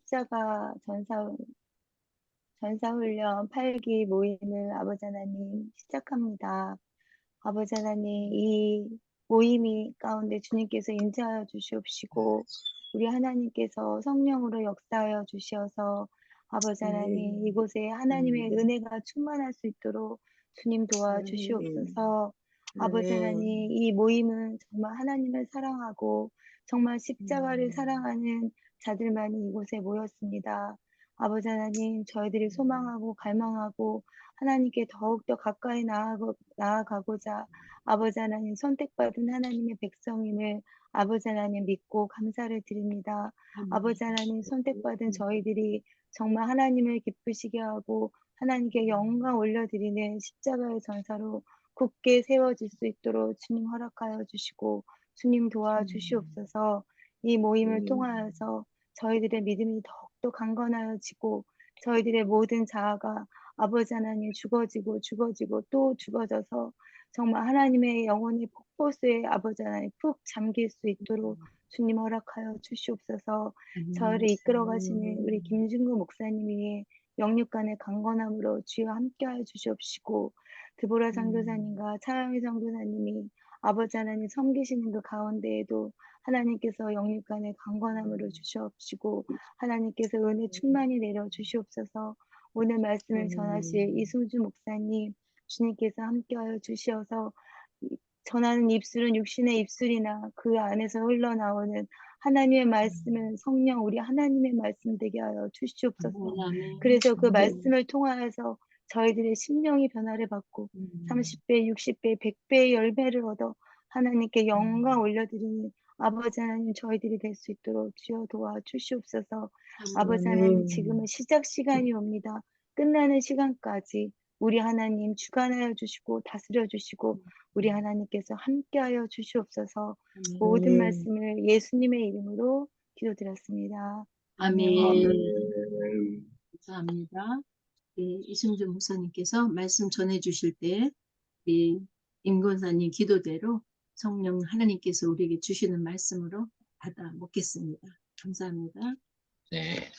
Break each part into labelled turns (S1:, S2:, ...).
S1: 십자가 전사훈련 8기 모임을 아버지 하나님 시작합니다. 아버지 하나님, 이 모임이 가운데 주님께서 임재하여 주시옵시고, 우리 하나님께서 성령으로 역사하여 주시어서 아버지 하나님, 이곳에 하나님의 은혜가 충만할 수 있도록 주님 도와 주시옵소서. 아버지 하나님, 이 모임은 정말 하나님을 사랑하고 정말 십자가를 사랑하는 자들만이 이곳에 모였습니다. 아버지 하나님, 저희들이 소망하고 갈망하고 하나님께 더욱더 가까이 나아가고자 아버지 하나님 선택받은 하나님의 백성임을 아버지 하나님 믿고 감사를 드립니다. 아버지 하나님 선택받은 저희들이 정말 하나님을 기쁘시게 하고 하나님께 영광 올려드리는 십자가의 전사로 굳게 세워질 수 있도록 주님 허락하여 주시고 주님 도와주시옵소서. 이 모임을 통하여서 저희들의 믿음이 더욱더 강건하여지고 저희들의 모든 자아가 아버지 하나님 죽어지고 또 죽어져서 정말 하나님의 영혼의 폭포수에 아버지 하나님 푹 잠길 수 있도록 주님 허락하여 주시옵소서. 저를 이끌어 가시는 우리 김준구 목사님이 영육간의 강건함으로 주여 함께하여 주시옵시고 드보라 선교사님과 차영희 선교사님이 아버지 하나님 섬기시는 그 가운데에도 하나님께서 영육간의 강건함으로 주시옵시고 하나님께서 은혜 충만히 내려 주시옵소서. 오늘 말씀을 전하실 이승주 목사님 주님께서 함께하여 주시어서 전하는 입술은 육신의 입술이나 그 안에서 흘러나오는 하나님의 말씀은 성령 우리 하나님의 말씀 되게 하여 주시옵소서. 그래서 그 말씀을 통하여서 저희들의 심령이 변화를 받고 30배, 60배, 100배의 열매를 얻어 하나님께 영광 올려드리는 아버지 하나님 저희들이 될 수 있도록 주여 도와주시옵소서. 아버지 하나님 지금은 시작 시간이 옵니다. 끝나는 시간까지 우리 하나님 주관하여 주시고 다스려 주시고 우리 하나님께서 함께하여 주시옵소서. 모든 말씀을 예수님의 이름으로 기도드렸습니다.
S2: 아멘. 감사합니다. 이승주 목사님께서 말씀 전해주실 때 임 권사님 기도대로 성령 하나님께서 우리에게 주시는 말씀으로 받아 먹겠습니다. 감사합니다.
S3: 네,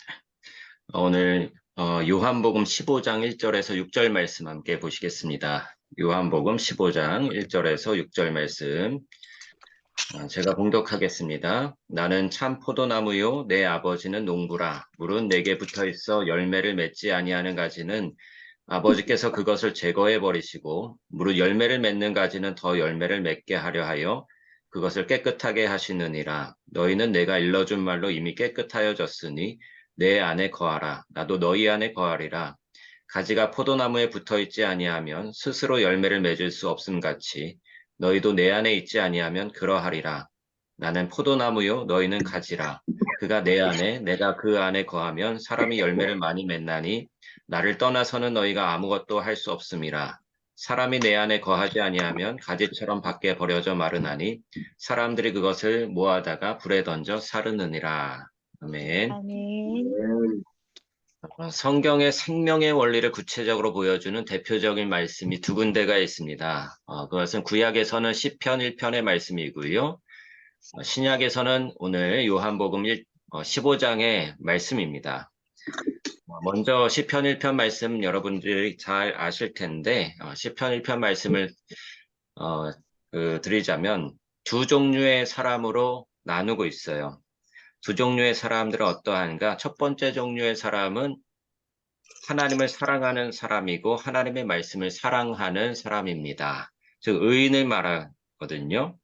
S3: 오늘 요한복음 15장 1절에서 6절 말씀 함께 보시겠습니다. 요한복음 15장 1절에서 6절 말씀 제가 봉독하겠습니다. 나는 참 포도나무요 내 아버지는 농부라. 물은 내게 붙어있어 열매를 맺지 아니하는 가지는 아버지께서 그것을 제거해 버리시고 무릇 열매를 맺는 가지는 더 열매를 맺게 하려 하여 그것을 깨끗하게 하시느니라. 너희는 내가 일러준 말로 이미 깨끗하여졌으니 내 안에 거하라. 나도 너희 안에 거하리라. 가지가 포도나무에 붙어있지 아니하면 스스로 열매를 맺을 수 없음 같이 너희도 내 안에 있지 아니하면 그러하리라. 나는 포도나무요 너희는 가지라. 그가 내 안에 내가 그 안에 거하면 사람이 열매를 많이 맺나니 나를 떠나서는 너희가 아무것도 할 수 없음이라. 사람이 내 안에 거하지 아니하면 가지처럼 밖에 버려져 마르나니 사람들이 그것을 모아다가 불에 던져 사르느니라. 아멘.
S1: 아멘.
S3: 성경의 생명의 원리를 구체적으로 보여주는 대표적인 말씀이 두 군데가 있습니다. 그것은 구약에서는 시편 1편의 말씀이고요. 신약에서는 오늘 요한복음 15장의 말씀입니다. 먼저 시편 1편 말씀 여러분들이 잘 아실 텐데 시편 1편 말씀을 드리자면 두 종류의 사람으로 나누고 있어요. 두 종류의 사람들은 어떠한가? 첫 번째 종류의 사람은 하나님을 사랑하는 사람이고 하나님의 말씀을 사랑하는 사람입니다. 즉 의인을 말하거든요.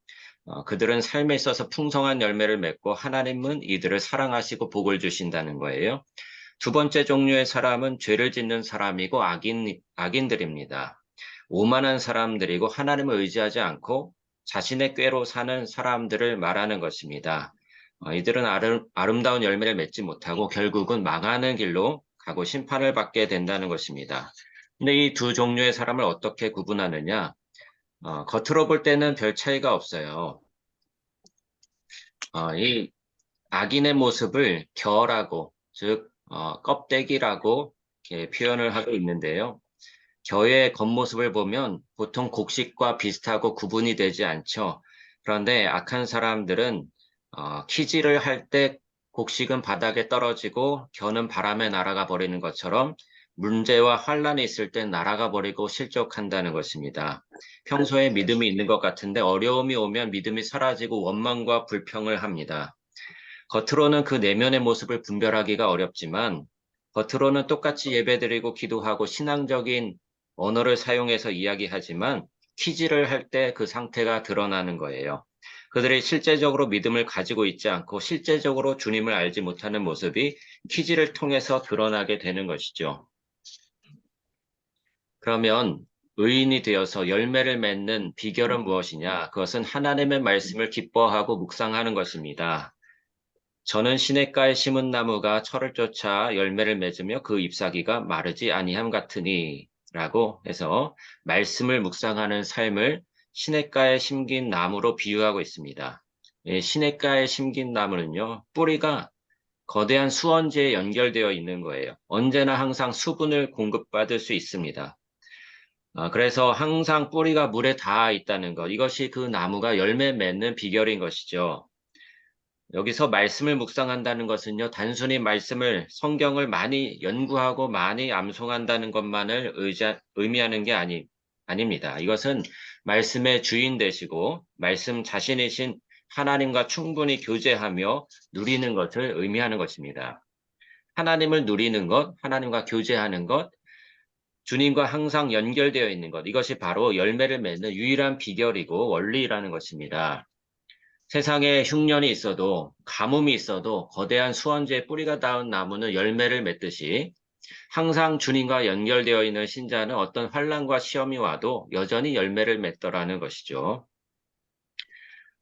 S3: 그들은 삶에 있어서 풍성한 열매를 맺고 하나님은 이들을 사랑하시고 복을 주신다는 거예요. 두 번째 종류의 사람은 죄를 짓는 사람이고 악인들입니다. 오만한 사람들이고 하나님을 의지하지 않고 자신의 꾀로 사는 사람들을 말하는 것입니다. 이들은 아름다운 열매를 맺지 못하고 결국은 망하는 길로 가고 심판을 받게 된다는 것입니다. 근데 이 두 종류의 사람을 어떻게 구분하느냐? 겉으로 볼 때는 별 차이가 없어요. 이 악인의 모습을 겨라고, 즉 껍데기라고 이렇게 표현을 하고 있는데요. 겨의 겉모습을 보면 보통 곡식과 비슷하고 구분이 되지 않죠. 그런데 악한 사람들은 키질을 할 때 곡식은 바닥에 떨어지고 겨는 바람에 날아가 버리는 것처럼 문제와 환란이 있을 땐 날아가 버리고 실족한다는 것입니다. 평소에 믿음이 있는 것 같은데 어려움이 오면 믿음이 사라지고 원망과 불평을 합니다. 겉으로는 그 내면의 모습을 분별하기가 어렵지만 겉으로는 똑같이 예배드리고 기도하고 신앙적인 언어를 사용해서 이야기하지만 퀴즈를 할 때 그 상태가 드러나는 거예요. 그들이 실제적으로 믿음을 가지고 있지 않고 실제적으로 주님을 알지 못하는 모습이 퀴즈를 통해서 드러나게 되는 것이죠. 그러면 의인이 되어서 열매를 맺는 비결은 무엇이냐? 그것은 하나님의 말씀을 기뻐하고 묵상하는 것입니다. 저는 시냇가에 심은 나무가 철을 쫓아 열매를 맺으며 그 잎사귀가 마르지 아니함 같으니 라고 해서 말씀을 묵상하는 삶을 시냇가에 심긴 나무로 비유하고 있습니다. 시냇가에 심긴 나무는요, 뿌리가 거대한 수원지에 연결되어 있는 거예요. 언제나 항상 수분을 공급받을 수 있습니다. 그래서 항상 뿌리가 물에 닿아 있다는 것, 이것이 그 나무가 열매 맺는 비결인 것이죠. 여기서 말씀을 묵상한다는 것은요, 단순히 성경을 많이 연구하고 많이 암송한다는 것만을 의미하는 게 아닙니다. 이것은 말씀의 주인 되시고, 말씀 자신이신 하나님과 충분히 교제하며 누리는 것을 의미하는 것입니다. 하나님을 누리는 것, 하나님과 교제하는 것, 주님과 항상 연결되어 있는 것, 이것이 바로 열매를 맺는 유일한 비결이고 원리라는 것입니다. 세상에 흉년이 있어도 가뭄이 있어도 거대한 수원지에 뿌리가 닿은 나무는 열매를 맺듯이 항상 주님과 연결되어 있는 신자는 어떤 환난과 시험이 와도 여전히 열매를 맺더라는 것이죠.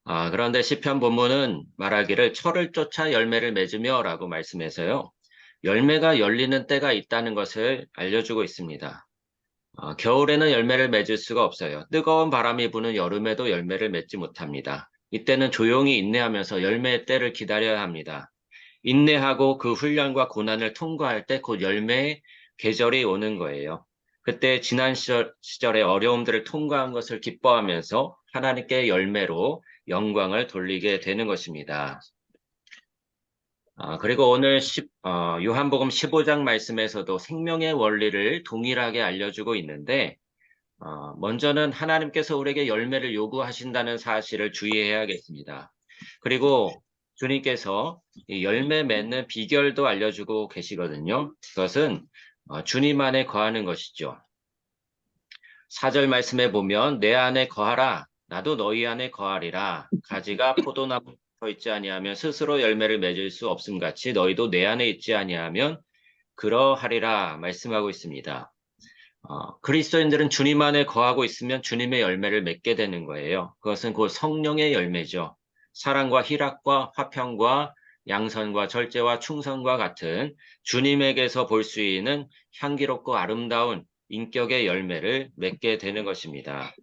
S3: 그런데 시편 본문은 말하기를 철을 쫓아 열매를 맺으며 라고 말씀해서요. 열매가 열리는 때가 있다는 것을 알려주고 있습니다. 겨울에는 열매를 맺을 수가 없어요. 뜨거운 바람이 부는 여름에도 열매를 맺지 못합니다. 이때는 조용히 인내하면서 열매의 때를 기다려야 합니다. 인내하고 그 훈련과 고난을 통과할 때 곧 열매의 계절이 오는 거예요. 그때 지난 시절의 어려움들을 통과한 것을 기뻐하면서 하나님께 열매로 영광을 돌리게 되는 것입니다. 그리고 오늘 요한복음 15장 말씀에서도 생명의 원리를 동일하게 알려주고 있는데 먼저는 하나님께서 우리에게 열매를 요구하신다는 사실을 주의해야겠습니다. 그리고 주님께서 이 열매 맺는 비결도 알려주고 계시거든요. 그것은 주님 안에 거하는 것이죠. 4절 말씀에 보면 내 안에 거하라 나도 너희 안에 거하리라 가지가 포도나무에 붙어 있지 아니하면 스스로 열매를 맺을 수 없음 같이 너희도 내 안에 있지 아니하면 그러하리라 말씀하고 있습니다. 그리스도인들은 주님 안에 거하고 있으면 주님의 열매를 맺게 되는 거예요. 그것은 곧 성령의 열매죠. 사랑과 희락과 화평과 양선과 절제와 충성과 같은 주님에게서 볼 수 있는 향기롭고 아름다운 인격의 열매를 맺게 되는 것입니다.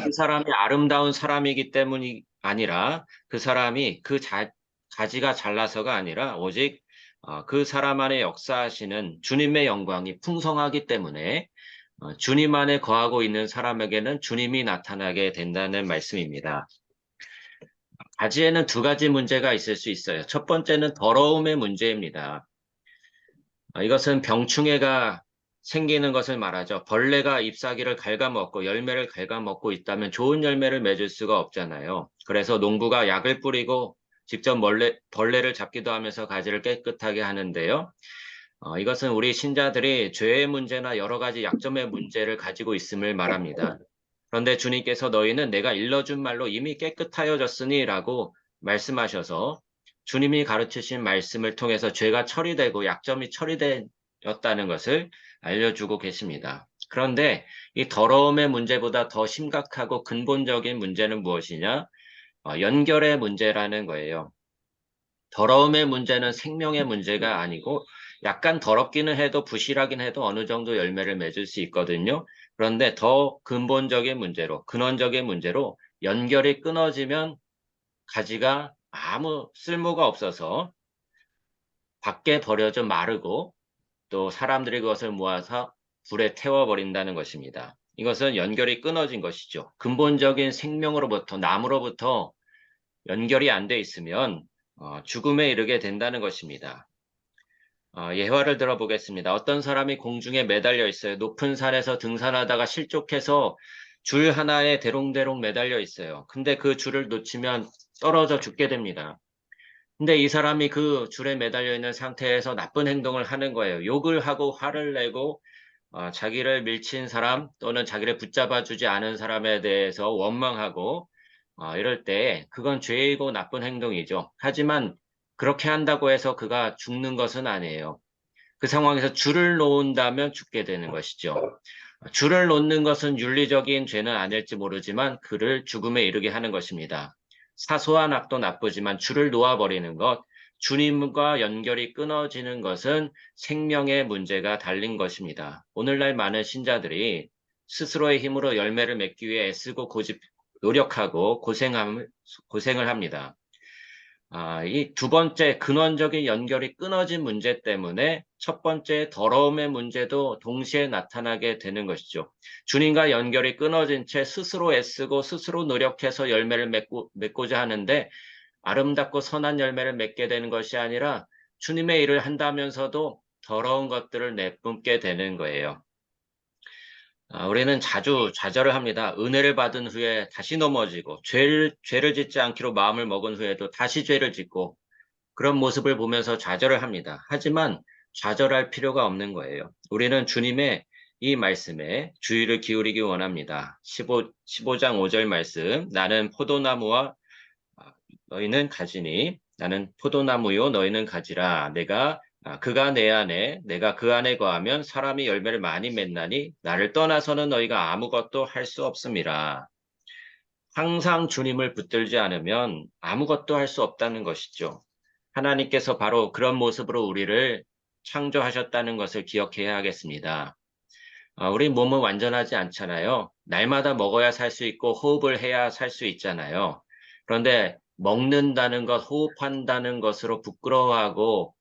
S3: 그 사람이 아름다운 사람이기 때문이 아니라 그 사람이 가지가 잘나서가 아니라 오직 그 사람 안에 역사하시는 주님의 영광이 풍성하기 때문에 주님 안에 거하고 있는 사람에게는 주님이 나타나게 된다는 말씀입니다. 가지에는 두 가지 문제가 있을 수 있어요. 첫 번째는 더러움의 문제입니다. 이것은 병충해가 생기는 것을 말하죠. 벌레가 잎사귀를 갉아먹고 열매를 갉아먹고 있다면 좋은 열매를 맺을 수가 없잖아요. 그래서 농부가 약을 뿌리고 직접 벌레를 잡기도 하면서 가지를 깨끗하게 하는데요. 이것은 우리 신자들이 죄의 문제나 여러 가지 약점의 문제를 가지고 있음을 말합니다. 그런데 주님께서 너희는 내가 일러준 말로 이미 깨끗하여졌으니 라고 말씀하셔서 주님이 가르치신 말씀을 통해서 죄가 처리되고 약점이 처리되었다는 것을 알려주고 계십니다. 그런데 이 더러움의 문제보다 더 심각하고 근본적인 문제는 무엇이냐? 연결의 문제라는 거예요. 더러움의 문제는 생명의 문제가 아니고 약간 더럽기는 해도 부실하긴 해도 어느 정도 열매를 맺을 수 있거든요. 그런데 더 근본적인 문제로, 근원적인 문제로 연결이 끊어지면 가지가 아무 쓸모가 없어서 밖에 버려져 마르고 또 사람들이 그것을 모아서 불에 태워버린다는 것입니다. 이것은 연결이 끊어진 것이죠. 근본적인 생명으로부터, 나무로부터 연결이 안 돼 있으면 죽음에 이르게 된다는 것입니다. 예화를 들어보겠습니다. 어떤 사람이 공중에 매달려 있어요. 높은 산에서 등산하다가 실족해서 줄 하나에 대롱대롱 매달려 있어요. 근데 그 줄을 놓치면 떨어져 죽게 됩니다. 근데 이 사람이 그 줄에 매달려 있는 상태에서 나쁜 행동을 하는 거예요. 욕을 하고 화를 내고 자기를 밀친 사람 또는 자기를 붙잡아 주지 않은 사람에 대해서 원망하고 이럴 때 그건 죄이고 나쁜 행동이죠. 하지만 그렇게 한다고 해서 그가 죽는 것은 아니에요. 그 상황에서 줄을 놓는다면 죽게 되는 것이죠. 줄을 놓는 것은 윤리적인 죄는 아닐지 모르지만 그를 죽음에 이르게 하는 것입니다. 사소한 악도 나쁘지만 줄을 놓아버리는 것, 주님과 연결이 끊어지는 것은 생명의 문제가 달린 것입니다. 오늘날 많은 신자들이 스스로의 힘으로 열매를 맺기 위해 애쓰고 노력하고 고생을 합니다. 이 두 번째 근원적인 연결이 끊어진 문제 때문에 첫 번째 더러움의 문제도 동시에 나타나게 되는 것이죠. 주님과 연결이 끊어진 채 스스로 애쓰고 스스로 노력해서 열매를 맺고자 하는데 아름답고 선한 열매를 맺게 되는 것이 아니라 주님의 일을 한다면서도 더러운 것들을 내뿜게 되는 거예요. 우리는 자주 좌절을 합니다. 은혜를 받은 후에 다시 넘어지고 죄를 짓지 않기로 마음을 먹은 후에도 다시 죄를 짓고 그런 모습을 보면서 좌절을 합니다. 하지만 좌절할 필요가 없는 거예요. 우리는 주님의 이 말씀에 주의를 기울이기 원합니다. 15장 5절 말씀. 나는 포도나무와 너희는 가지니 나는 포도나무요 너희는 가지라. 그가 내 안에 내가 그 안에 거하면 사람이 열매를 많이 맺나니 나를 떠나서는 너희가 아무것도 할 수 없음이라. 항상 주님을 붙들지 않으면 아무것도 할 수 없다는 것이죠. 하나님께서 바로 그런 모습으로 우리를 창조하셨다는 것을 기억해야 하겠습니다. 우리 몸은 완전하지 않잖아요. 날마다 먹어야 살 수 있고 호흡을 해야 살 수 있잖아요. 그런데 먹는다는 것, 호흡한다는 것으로 부끄러워하고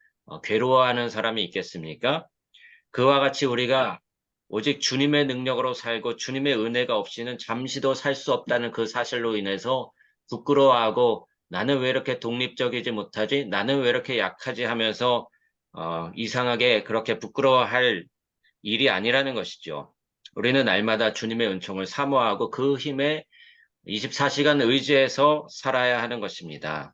S3: 괴로워하는 사람이 있겠습니까? 그와 같이 우리가 오직 주님의 능력으로 살고 주님의 은혜가 없이는 잠시도 살 수 없다는 그 사실로 인해서 부끄러워하고 나는 왜 이렇게 독립적이지 못하지? 나는 왜 이렇게 약하지 하면서 이상하게 그렇게 부끄러워할 일이 아니라는 것이죠. 우리는 날마다 주님의 은총을 사모하고 그 힘에 24시간 의지해서 살아야 하는 것입니다.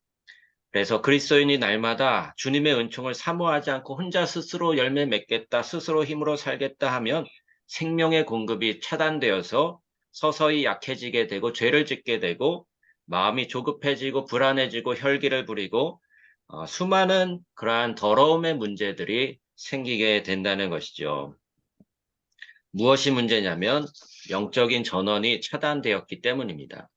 S3: 그래서 그리스도인이 날마다 주님의 은총을 사모하지 않고 혼자 스스로 열매 맺겠다, 스스로 힘으로 살겠다 하면 생명의 공급이 차단되어서 서서히 약해지게 되고 죄를 짓게 되고 마음이 조급해지고 불안해지고 혈기를 부리고 수많은 그러한 더러움의 문제들이 생기게 된다는 것이죠. 무엇이 문제냐면 영적인 전원이 차단되었기 때문입니다.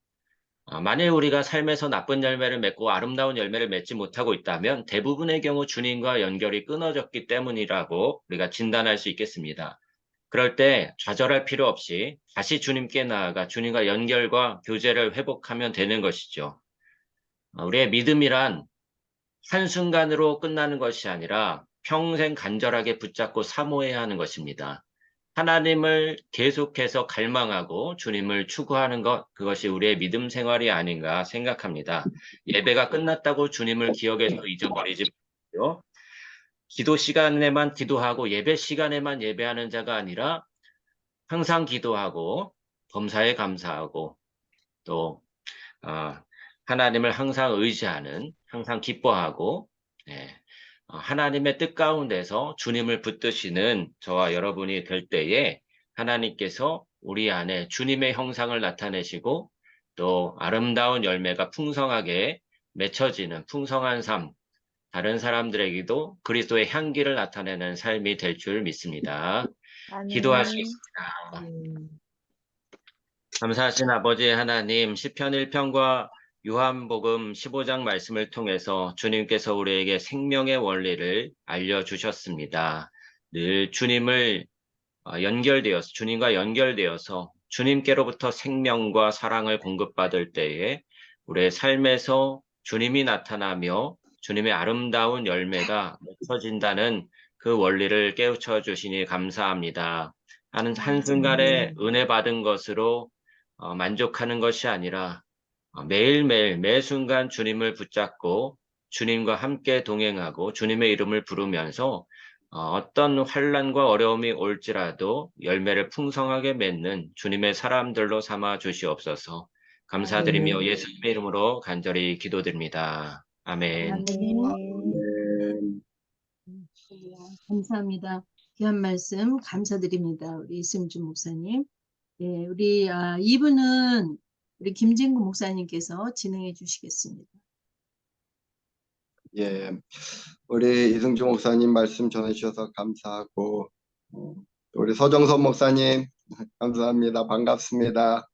S3: 만일 우리가 삶에서 나쁜 열매를 맺고 아름다운 열매를 맺지 못하고 있다면 대부분의 경우 주님과 연결이 끊어졌기 때문이라고 우리가 진단할 수 있겠습니다. 그럴 때 좌절할 필요 없이 다시 주님께 나아가 주님과 연결과 교제를 회복하면 되는 것이죠. 우리의 믿음이란 한순간으로 끝나는 것이 아니라 평생 간절하게 붙잡고 사모해야 하는 것입니다. 하나님을 계속해서 갈망하고 주님을 추구하는 것, 그것이 우리의 믿음 생활이 아닌가 생각합니다. 예배가 끝났다고 주님을 기억해서 잊어버리지 마시고요. 기도 시간에만 기도하고 예배 시간에만 예배하는 자가 아니라 항상 기도하고 범사에 감사하고 또 하나님을 항상 의지하는, 항상 기뻐하고 하나님의 뜻 가운데서 주님을 붙드시는 저와 여러분이 될 때에 하나님께서 우리 안에 주님의 형상을 나타내시고 또 아름다운 열매가 풍성하게 맺혀지는 풍성한 삶, 다른 사람들에게도 그리스도의 향기를 나타내는 삶이 될 줄 믿습니다. 기도하시겠습니다. 감사하신 아버지 하나님, 시편 1편과 요한복음 15장 말씀을 통해서 주님께서 우리에게 생명의 원리를 알려주셨습니다. 늘 주님과 연결되어서 주님께로부터 생명과 사랑을 공급받을 때에 우리의 삶에서 주님이 나타나며 주님의 아름다운 열매가 맺혀진다는 그 원리를 깨우쳐 주시니 감사합니다. 한순간에 은혜 받은 것으로 만족하는 것이 아니라 매일매일 매 순간 주님을 붙잡고 주님과 함께 동행하고 주님의 이름을 부르면서 어떤 환난과 어려움이 올지라도 열매를 풍성하게 맺는 주님의 사람들로 삼아 주시옵소서. 감사드리며 예수님의 이름으로 간절히 기도드립니다. 아멘.
S1: 아멘.
S4: 네.
S2: 감사합니다. 귀한 말씀 감사드립니다. 우리 이승주 목사님. 네, 우리 2부는 우리 김진구 목사님께서 진행해 주시겠습니다.
S4: 예, 우리 이승주 목사님 말씀 전해주셔서 감사하고, 우리 서정선 목사님 감사합니다. 반갑습니다.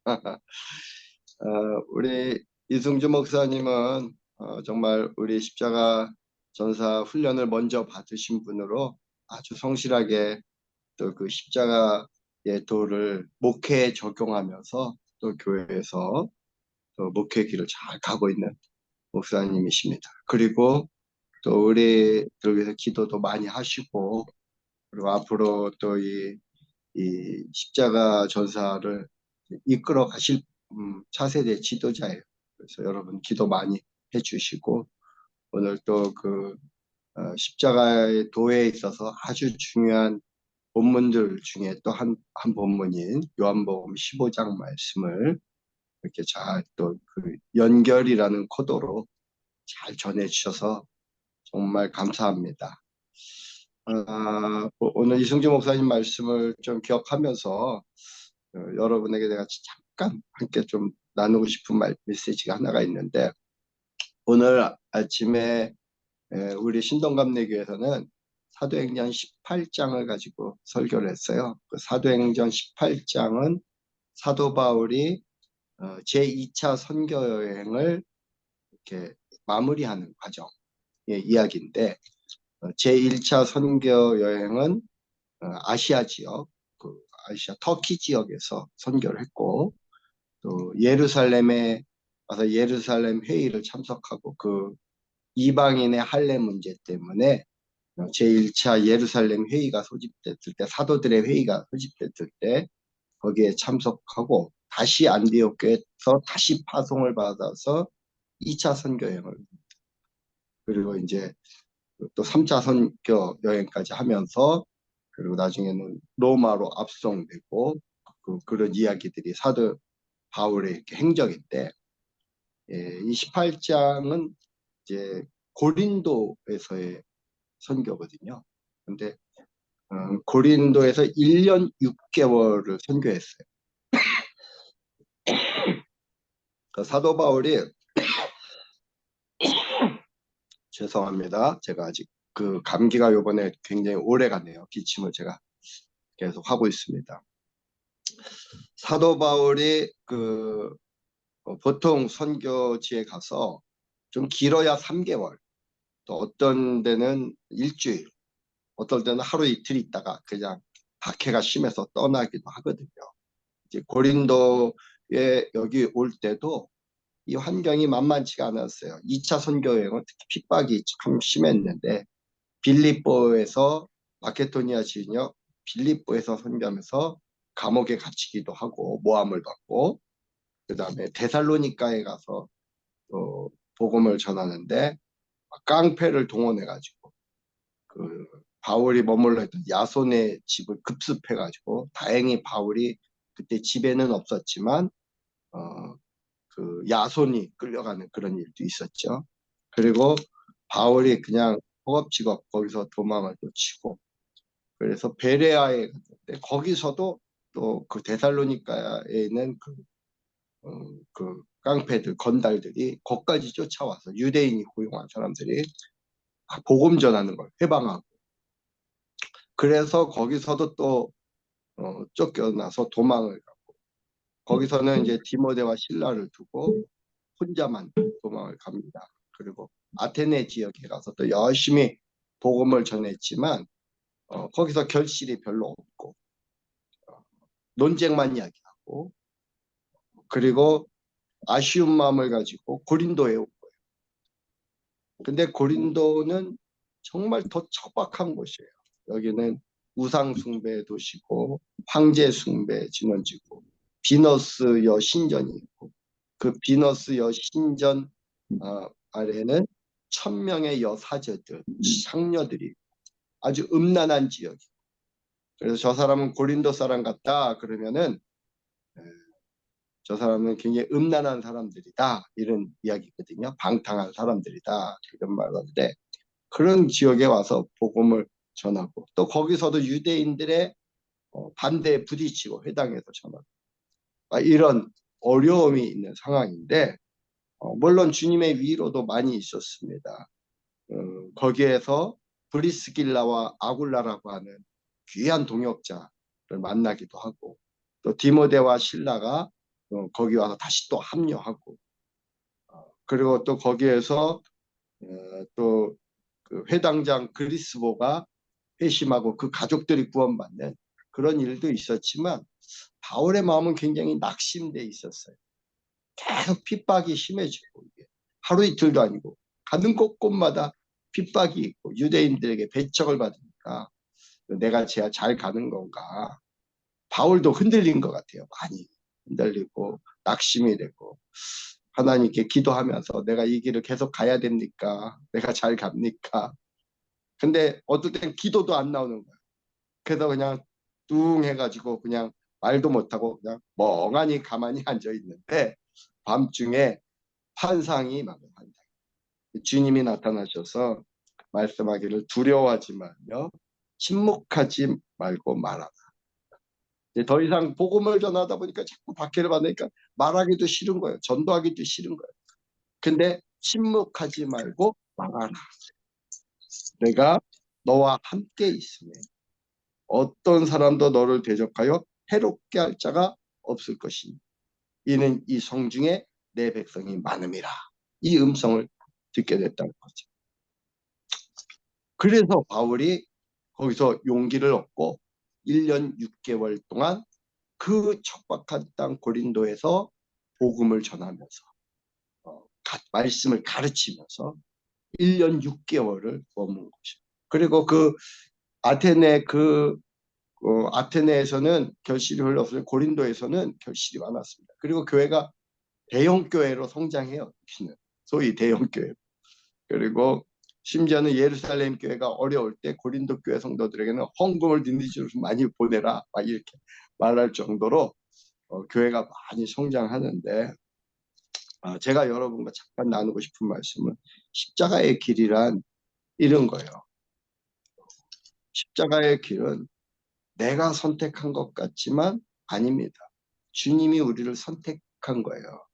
S4: 우리 이승주 목사님은 정말 우리 십자가 전사 훈련을 먼저 받으신 분으로 아주 성실하게 또 그 십자가의 도를 목회에 적용하면서 또 교회에서 또 목회 길을 잘 가고 있는 목사님이십니다. 그리고 또 우리들 위해서 기도도 많이 하시고, 그리고 앞으로 또 이 십자가 전사를 이끌어 가실 차세대 지도자예요. 그래서 여러분 기도 많이 해주시고, 오늘 또 그 십자가의 도에 있어서 아주 중요한 본문들 중에 또 한 본문인 요한복음 15장 말씀을 이렇게 잘 또 그 연결이라는 코드로 잘 전해주셔서 정말 감사합니다. 오늘 이승주 목사님 말씀을 좀 기억하면서 여러분에게 내가 잠깐 함께 좀 나누고 싶은 메시지가 하나가 있는데, 오늘 아침에 우리 신동갑내교에서는 사도행전 18장을 가지고 설교를 했어요. 그 사도행전 18장은 사도 바울이 제2차 선교 여행을 이렇게 마무리하는 과정의 이야기인데, 제1차 선교 여행은 아시아 지역, 그 아시아 터키 지역에서 선교를 했고, 또 예루살렘에 와서 예루살렘 회의를 참석하고 그 이방인의 할례 문제 때문에 제1차 예루살렘 회의가 소집됐을 때, 사도들의 회의가 소집됐을 때 거기에 참석하고 다시 안디옥에서 다시 파송을 받아서 2차 선교 여행을, 그리고 이제 또 3차 선교 여행까지 하면서, 그리고 나중에는 로마로 압송되고, 그런 이야기들이 사도 바울의 이렇게 행적인데, 이 18장은 이제 고린도에서의 선교거든요. 근데 고린도에서 1년 6개월을 선교했어요. 그 사도 바울이 죄송합니다. 제가 아직 그 감기가 요번에 굉장히 오래 갔네요. 기침을 제가 계속 하고 있습니다. 사도 바울이 보통 선교지에 가서 좀 길어야 3개월, 또 어떤 데는 일주일, 어떨 때는 하루 이틀 있다가 그냥 박해가 심해서 떠나기도 하거든요. 이제 고린도에 여기 올 때도 이 환경이 만만치가 않았어요. 2차 선교 여행은 특히 핍박이 참 심했는데, 빌립보에서 마케도니아 진역 빌립보에서 선교하면서 감옥에 갇히기도 하고 모함을 받고, 그 다음에 데살로니가에 가서 또 복음을 전하는데 깡패를 동원해가지고 그 바울이 머물러 있던 야손의 집을 급습해가지고, 다행히 바울이 그때 집에는 없었지만 그 야손이 끌려가는 그런 일도 있었죠. 그리고 바울이 그냥 허겁지겁 거기서 도망을 또 치고, 그래서 베레아에 갔는데 거기서도 또 그 데살로니가에 있는 그 깡패들, 건달들이 거기까지 쫓아와서 유대인이 고용한 사람들이 복음 전하는 걸 해방하고, 그래서 거기서도 또 쫓겨나서 도망을 가고, 거기서는 이제 디모데와 실라를 두고 혼자만 도망을 갑니다. 그리고 아테네 지역에 가서 또 열심히 복음을 전했지만 거기서 결실이 별로 없고 논쟁만 이야기하고, 그리고 아쉬운 마음을 가지고 고린도에 온 거예요. 근데 고린도는 정말 더 척박한 곳이에요. 여기는 우상 숭배 도시고 황제 숭배 진원지고 비너스 여 신전이 있고, 그 비너스 여 신전 아래는 1000명의 여사제들, 창녀들이 아주 음란한 지역이. 그래서 저 사람은 고린도 사람 같다 그러면은 저 사람은 굉장히 음란한 사람들이다 이런 이야기거든요. 방탕한 사람들이다 이런 말인데 그런 지역에 와서 복음을 전하고 또 거기서도 유대인들의 반대에 부딪히고 회당에서 전하고 이런 어려움이 있는 상황인데 물론 주님의 위로도 많이 있었습니다. 거기에서 브리스길라와 아굴라라고 하는 귀한 동역자를 만나기도 하고 또 디모데와 실라가 거기 와서 다시 또 합류하고 그리고 또 거기에서 또 그 회당장 그리스보가 회심하고 그 가족들이 구원받는 그런 일도 있었지만 바울의 마음은 굉장히 낙심돼 있었어요. 계속 핍박이 심해지고 이게 하루 이틀도 아니고 가는 곳곳마다 핍박이 있고 유대인들에게 배척을 받으니까 내가 잘 가는 건가. 바울도 흔들린 것 같아요. 많이 흔들리고 낙심이 되고 하나님께 기도하면서 내가 이 길을 계속 가야 됩니까? 내가 잘 갑니까? 근데 어떨 땐 기도도 안 나오는 거예요. 그래서 그냥 뚱 해가지고 그냥 말도 못하고 그냥 멍하니 가만히 앉아 있는데 밤중에 환상이 막 주님이 나타나셔서 말씀하기를 두려워하지 말며 침묵하지 말고 말하라. 더 이상 복음을 전하다 보니까 자꾸 박해를 받으니까 말하기도 싫은 거예요. 전도하기도 싫은 거예요. 근데 침묵하지 말고 말하라. 내가 너와 함께 있으니 어떤 사람도 너를 대적하여 해롭게 할 자가 없을 것이니 이는 이 성중에 내 백성이 많음이라. 이 음성을 듣게 됐다는 거죠. 그래서 바울이 거기서 용기를 얻고 1년 6개월 동안 그 척박한 땅 고린도에서 복음을 전하면서 말씀을 가르치면서 1년 6개월을 머문 것이죠. 그리고 그 아테네에서는 결실이 별로 없어요. 고린도에서는 결실이 많았습니다. 그리고 교회가 대형 교회로 성장해요. 소위 대형 교회. 그리고 심지어는 예루살렘 교회가 어려울 때 고린도 교회 성도들에게는 헌금을 니네들로 많이 보내라 막 이렇게 말할 정도로 교회가 많이 성장하는데 제가 여러분과 잠깐 나누고 싶은 말씀은 십자가의 길이란 이런 거예요. 십자가의 길은 내가 선택한 것 같지만 아닙니다. 주님이 우리를 선택한 거예요.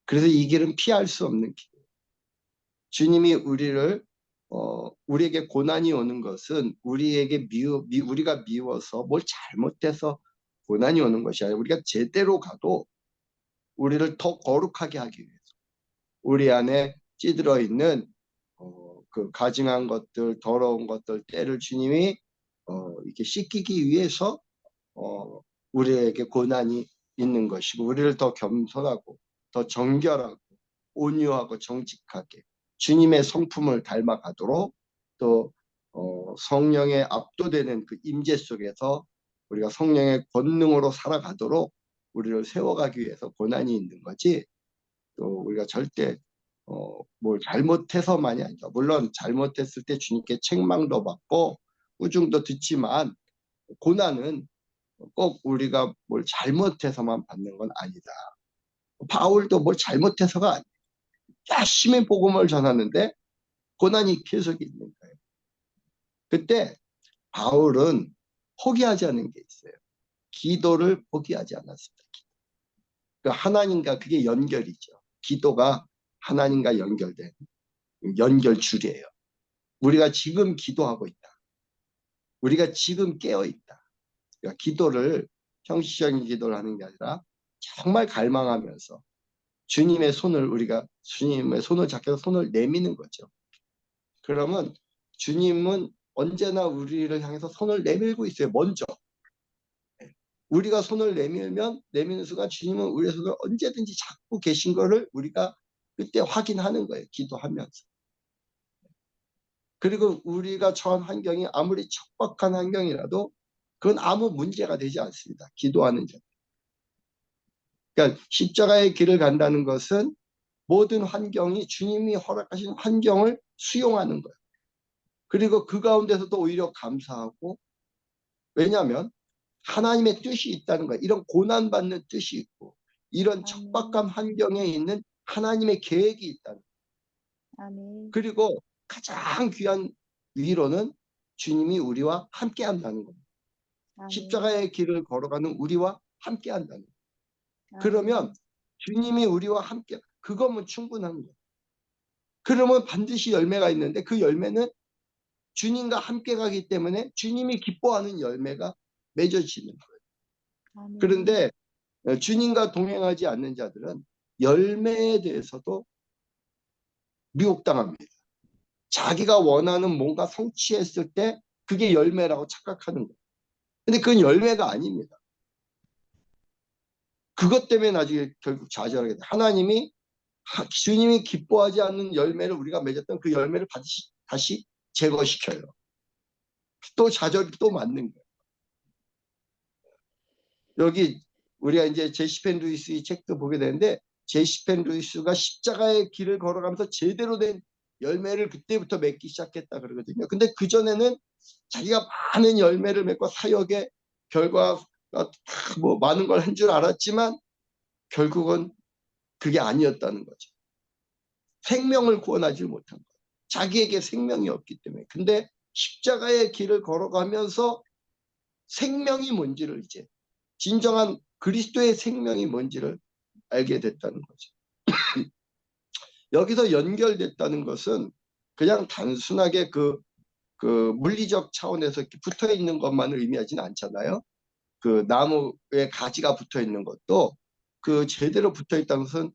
S4: 그래서 이 길은 피할 수 없는 길이에요. 주님이 우리에게 고난이 오는 것은 우리가 미워서 뭘 잘못해서 고난이 오는 것이 아니라 우리가 제대로 가도 우리를 더 거룩하게 하기 위해서 우리 안에 찌들어 있는 그 가증한 것들, 더러운 것들, 때를 주님이 이렇게 씻기기 위해서 우리에게 고난이 있는 것이고 우리를 더 겸손하고 더 정결하고 온유하고 정직하게 주님의 성품을 닮아가도록 또 성령에 압도되는 그 임재 속에서 우리가 성령의 권능으로 살아가도록 우리를 세워가기 위해서 고난이 있는 거지 또 우리가 절대 뭘 잘못해서만이 아니라 물론 잘못했을 때 주님께 책망도 받고 꾸중도 듣지만 고난은 꼭 우리가 뭘 잘못해서만 받는 건 아니다. 바울도 뭘 잘못해서가 아니에요. 열심히 복음을 전하는데 고난이 계속 있는 거예요. 그때 바울은 포기하지 않은 게 있어요. 기도를 포기하지 않았습니다. 하나님과 그게 연결이죠. 기도가 하나님과 연결된 연결줄이에요. 우리가 지금 기도하고 있다. 우리가 지금 깨어 있다. 그러니까 기도를 형식적인 기도를 하는 게 아니라 정말 갈망하면서 주님의 손을 잡혀서 손을 내미는 거죠. 그러면 주님은 언제나 우리를 향해서 손을 내밀고 있어요. 먼저. 우리가 손을 내미는 순간 주님은 우리의 손을 언제든지 잡고 계신 거를 우리가 그때 확인하는 거예요. 기도하면서. 그리고 우리가 처한 환경이 아무리 척박한 환경이라도 그건 아무 문제가 되지 않습니다. 기도하는 자. 그러니까 십자가의 길을 간다는 것은 모든 환경이 주님이 허락하신 환경을 수용하는 거예요. 그리고 그 가운데서도 오히려 감사하고, 왜냐하면 하나님의 뜻이 있다는 거예요. 이런 고난받는 뜻이 있고 이런 척박한 환경에 있는 하나님의 계획이 있다는 거예요.
S1: 아멘.
S4: 그리고 가장 귀한 위로는 주님이 우리와 함께 한다는 겁니다.
S1: 아멘.
S4: 십자가의 길을 걸어가는 우리와 함께 한다는 거예요.
S1: 아멘.
S4: 그러면 주님이 우리와 함께, 그거면 충분한 거예요. 그러면 반드시 열매가 있는데 그 열매는 주님과 함께 가기 때문에 주님이 기뻐하는 열매가 맺어지는 거예요.
S1: 아멘.
S4: 그런데 주님과 동행하지 않는 자들은 열매에 대해서도 미혹당합니다. 자기가 원하는 뭔가 성취했을 때 그게 열매라고 착각하는 거예요. 근데 그건 열매가 아닙니다. 그것 때문에 나중에 결국 좌절하게 돼요. 하나님이, 주님이 기뻐하지 않는 열매를 우리가 맺었던 그 열매를 다시 제거시켜요. 또 좌절이 또 맞는 거예요. 여기 우리가 이제 제시 펜 루이스 이 책도 보게 되는데, 제시 펜 루이스가 십자가의 길을 걸어가면서 제대로 된 열매를 그때부터 맺기 시작했다 그러거든요. 근데 그전에는 자기가 많은 열매를 맺고 사역의 결과가 뭐 많은 걸 한 줄 알았지만 결국은 그게 아니었다는 거죠. 생명을 구원하지 못한 거예요. 자기에게 생명이 없기 때문에. 근데 십자가의 길을 걸어가면서 생명이 뭔지를, 이제 진정한 그리스도의 생명이 뭔지를 알게 됐다는 거죠. 여기서 연결됐다는 것은 그냥 단순하게 그 물리적 차원에서 이렇게 붙어 있는 것만을 의미하지는 않잖아요. 그 나무에 가지가 붙어 있는 것도 그 제대로 붙어 있다는 것은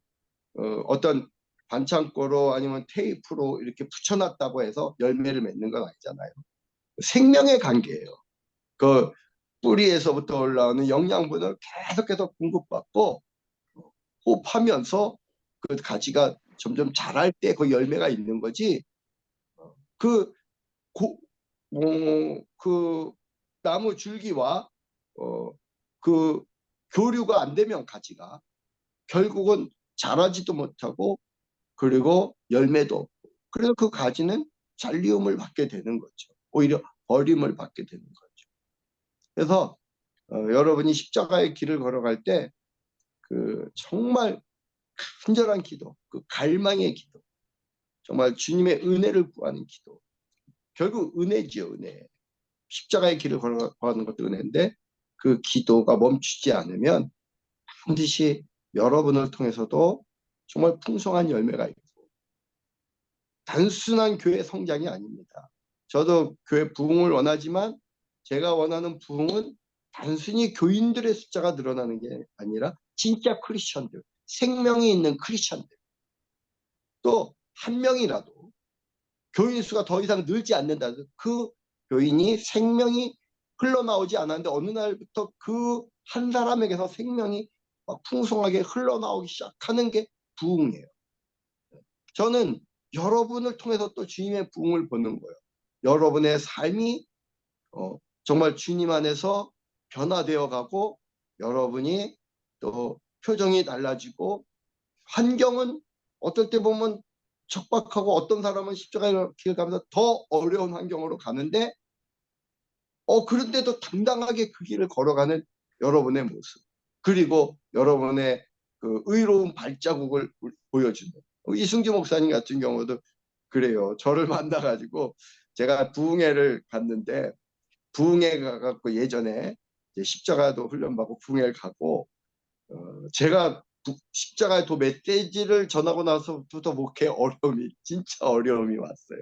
S4: 어떤 반창고로 아니면 테이프로 이렇게 붙여놨다고 해서 열매를 맺는 건 아니잖아요. 생명의 관계예요. 그 뿌리에서부터 올라오는 영양분을 계속해서 공급받고 호흡하면서 그 가지가 점점 자랄 때 그 열매가 있는 거지. 그, 그 나무 줄기와 그 교류가 안 되면 가지가 결국은 자라지도 못하고 그리고 열매도 없고, 그래서 그 가지는 잔리움을 받게 되는 거죠. 오히려 버림을 받게 되는 거죠. 그래서 여러분이 십자가의 길을 걸어갈 때 그 정말 간절한 기도, 그 갈망의 기도, 정말 주님의 은혜를 구하는 기도, 결국 은혜지요, 은혜. 십자가의 길을 걸어가는 것도 은혜인데 그 기도가 멈추지 않으면 반드시 여러분을 통해서도 정말 풍성한 열매가 있고, 단순한 교회 성장이 아닙니다. 저도 교회 부흥을 원하지만 제가 원하는 부흥은 단순히 교인들의 숫자가 늘어나는 게 아니라 진짜 크리스천들, 생명이 있는 크리스천들, 또 한 명이라도 교인 수가 더 이상 늘지 않는다. 그 교인이 생명이 흘러나오지 않았는데 어느 날부터 그 한 사람에게서 생명이 막 풍성하게 흘러나오기 시작하는 게 부흥이에요. 저는 여러분을 통해서 또 주님의 부흥을 보는 거예요. 여러분의 삶이 정말 주님 안에서 변화되어 가고, 여러분이 또 표정이 달라지고, 환경은 어떨 때 보면 척박하고 어떤 사람은 십자가의 길 가면서 더 어려운 환경으로 가는데 그런데도 당당하게 그 길을 걸어가는 여러분의 모습, 그리고 여러분의 그 의로운 발자국을 보여주는 이승주 목사님 같은 경우도 그래요. 저를 만나가지고 제가 부흥회를 갔는데, 부흥회 가갖고 예전에 이제 십자가도 훈련받고 부흥회를 가고 제가 십자가의 도 메시지를 전하고 나서부터 목회 어려움이, 진짜 어려움이 왔어요.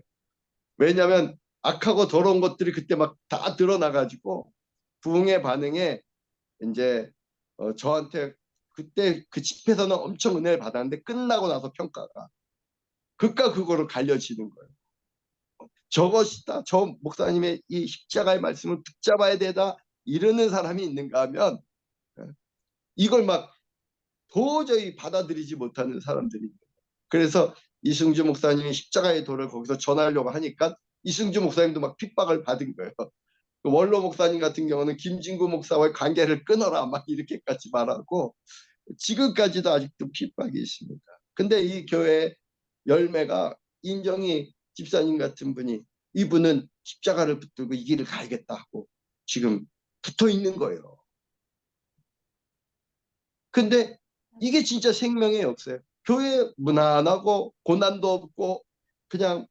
S4: 왜냐하면 악하고 더러운 것들이 그때 막 다 드러나가지고 부흥의 반응에 이제 저한테 그때 그 집회에서는 엄청 은혜를 받았는데 끝나고 나서 평가가 그깟 그거를 갈려지는 거예요. 저것이다, 저 목사님의 이 십자가의 말씀을 붙잡아야 되다 이러는 사람이 있는가 하면 이걸 막 도저히 받아들이지 못하는 사람들이 있는 거예요. 그래서 이승주 목사님이 십자가의 도를 거기서 전하려고 하니까 이승주 목사님도 막 핍박을 받은 거예요. 원로 목사님 같은 경우는 김진구 목사와의 관계를 끊어라 막 이렇게까지 말하고 지금까지도 아직도 핍박이 있습니다. 근데 이 교회 열매가 인정이 집사님 같은 분이 이분은 십자가를 붙들고 이 길을 가야겠다 하고 지금 붙어 있는 거예요. 근데 이게 진짜 생명의 역사예요. 교회 무난하고 고난도 없고 그냥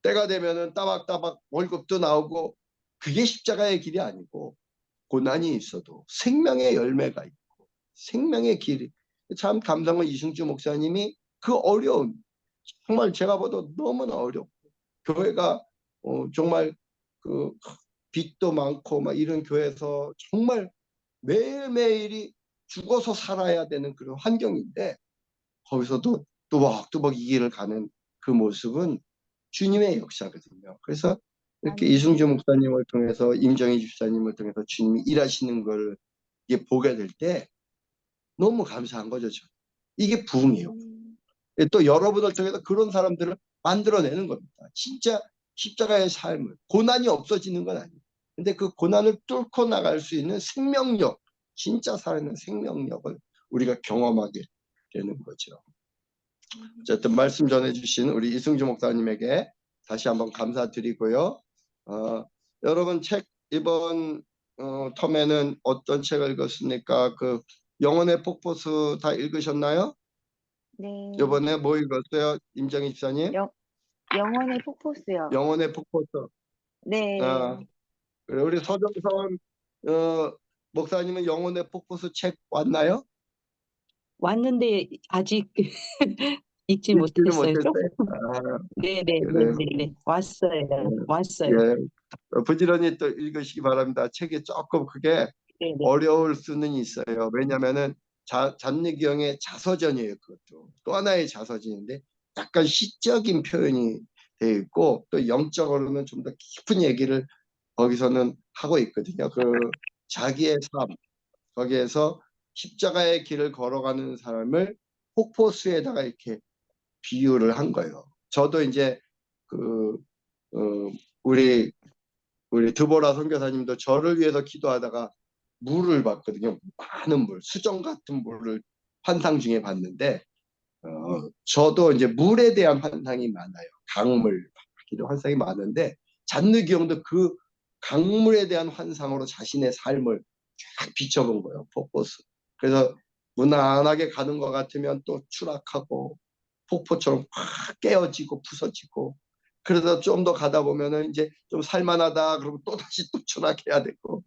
S4: 때가 되면은 따박따박 월급도 나오고 그게 십자가의 길이 아니고 고난이 있어도 생명의 열매가 있고 생명의 길이 참 감사한 건 이승주 목사님이 그 어려운 정말 제가 봐도 너무나 어렵고 교회가 정말 그 빚도 많고 막 이런 교회에서 정말 매일매일이 죽어서 살아야 되는 그런 환경인데 거기서도 뚜벅뚜벅 이 길을 가는 그 모습은 주님의 역사거든요. 그래서 이렇게
S1: 아멘.
S4: 이승주 목사님을 통해서 임정희 집사님을 통해서 주님이 일하시는 걸 이게 보게 될 때 너무 감사한 거죠. 저는. 이게 부흥이에요. 또 여러분을 통해서 그런 사람들을 만들어내는 겁니다. 진짜 십자가의 삶을 고난이 없어지는 건 아니에요. 근데 그 고난을 뚫고 나갈 수 있는 생명력, 진짜 살아있는 생명력을 우리가 경험하게 되는 거죠. 어쨌든 말씀 전해주신 우리 이승주 목사님에게 다시 한번 감사드리고요. 여러분 책 이번 텀에는 어떤 책을 읽었습니까? 그 영혼의 폭포수 다 읽으셨나요?
S1: 네.
S4: 이번에 뭐 읽었어요? 임정희 집사님?
S1: 영혼의 폭포수요.
S4: 영혼의 폭포수.
S1: 네.
S4: 그래, 우리 서정선 목사님은 영혼의 폭포수 책 왔나요?
S5: 왔는데 아직 읽지
S4: 읽지는
S5: 못했어요.
S4: 못했어요? 그래.
S5: 네네네네네. 왔어요. 왔어요.
S4: 예, 부지런히 또 읽으시기 바랍니다. 책이 조금 그게
S5: 네네.
S4: 어려울 수는 있어요. 왜냐면은 잔느경의 자서전이에요. 그것도 또 하나의 자서전인데 약간 시적인 표현이 되어 있고 또 영적으로는 좀 더 깊은 얘기를 거기서는 하고 있거든요. 그 자기의 삶 거기에서 십자가의 길을 걸어가는 사람을 폭포수에다가 이렇게 비유를 한 거예요. 저도 이제 그 우리 드보라 선교사님도 저를 위해서 기도하다가 물을 봤거든요. 많은 물, 수정 같은 물을 환상 중에 봤는데 저도 이제 물에 대한 환상이 많아요. 강물, 이런 환상이 많은데 잔느기 형도 그 강물에 대한 환상으로 자신의 삶을 쫙 비춰본 거예요. 폭포수. 그래서 무난하게 가는 것 같으면 또 추락하고 폭포처럼 확 깨어지고 부서지고 그러다 좀 더 가다 보면은 이제 좀 살만하다 그러고 또 다시 또 추락해야 되고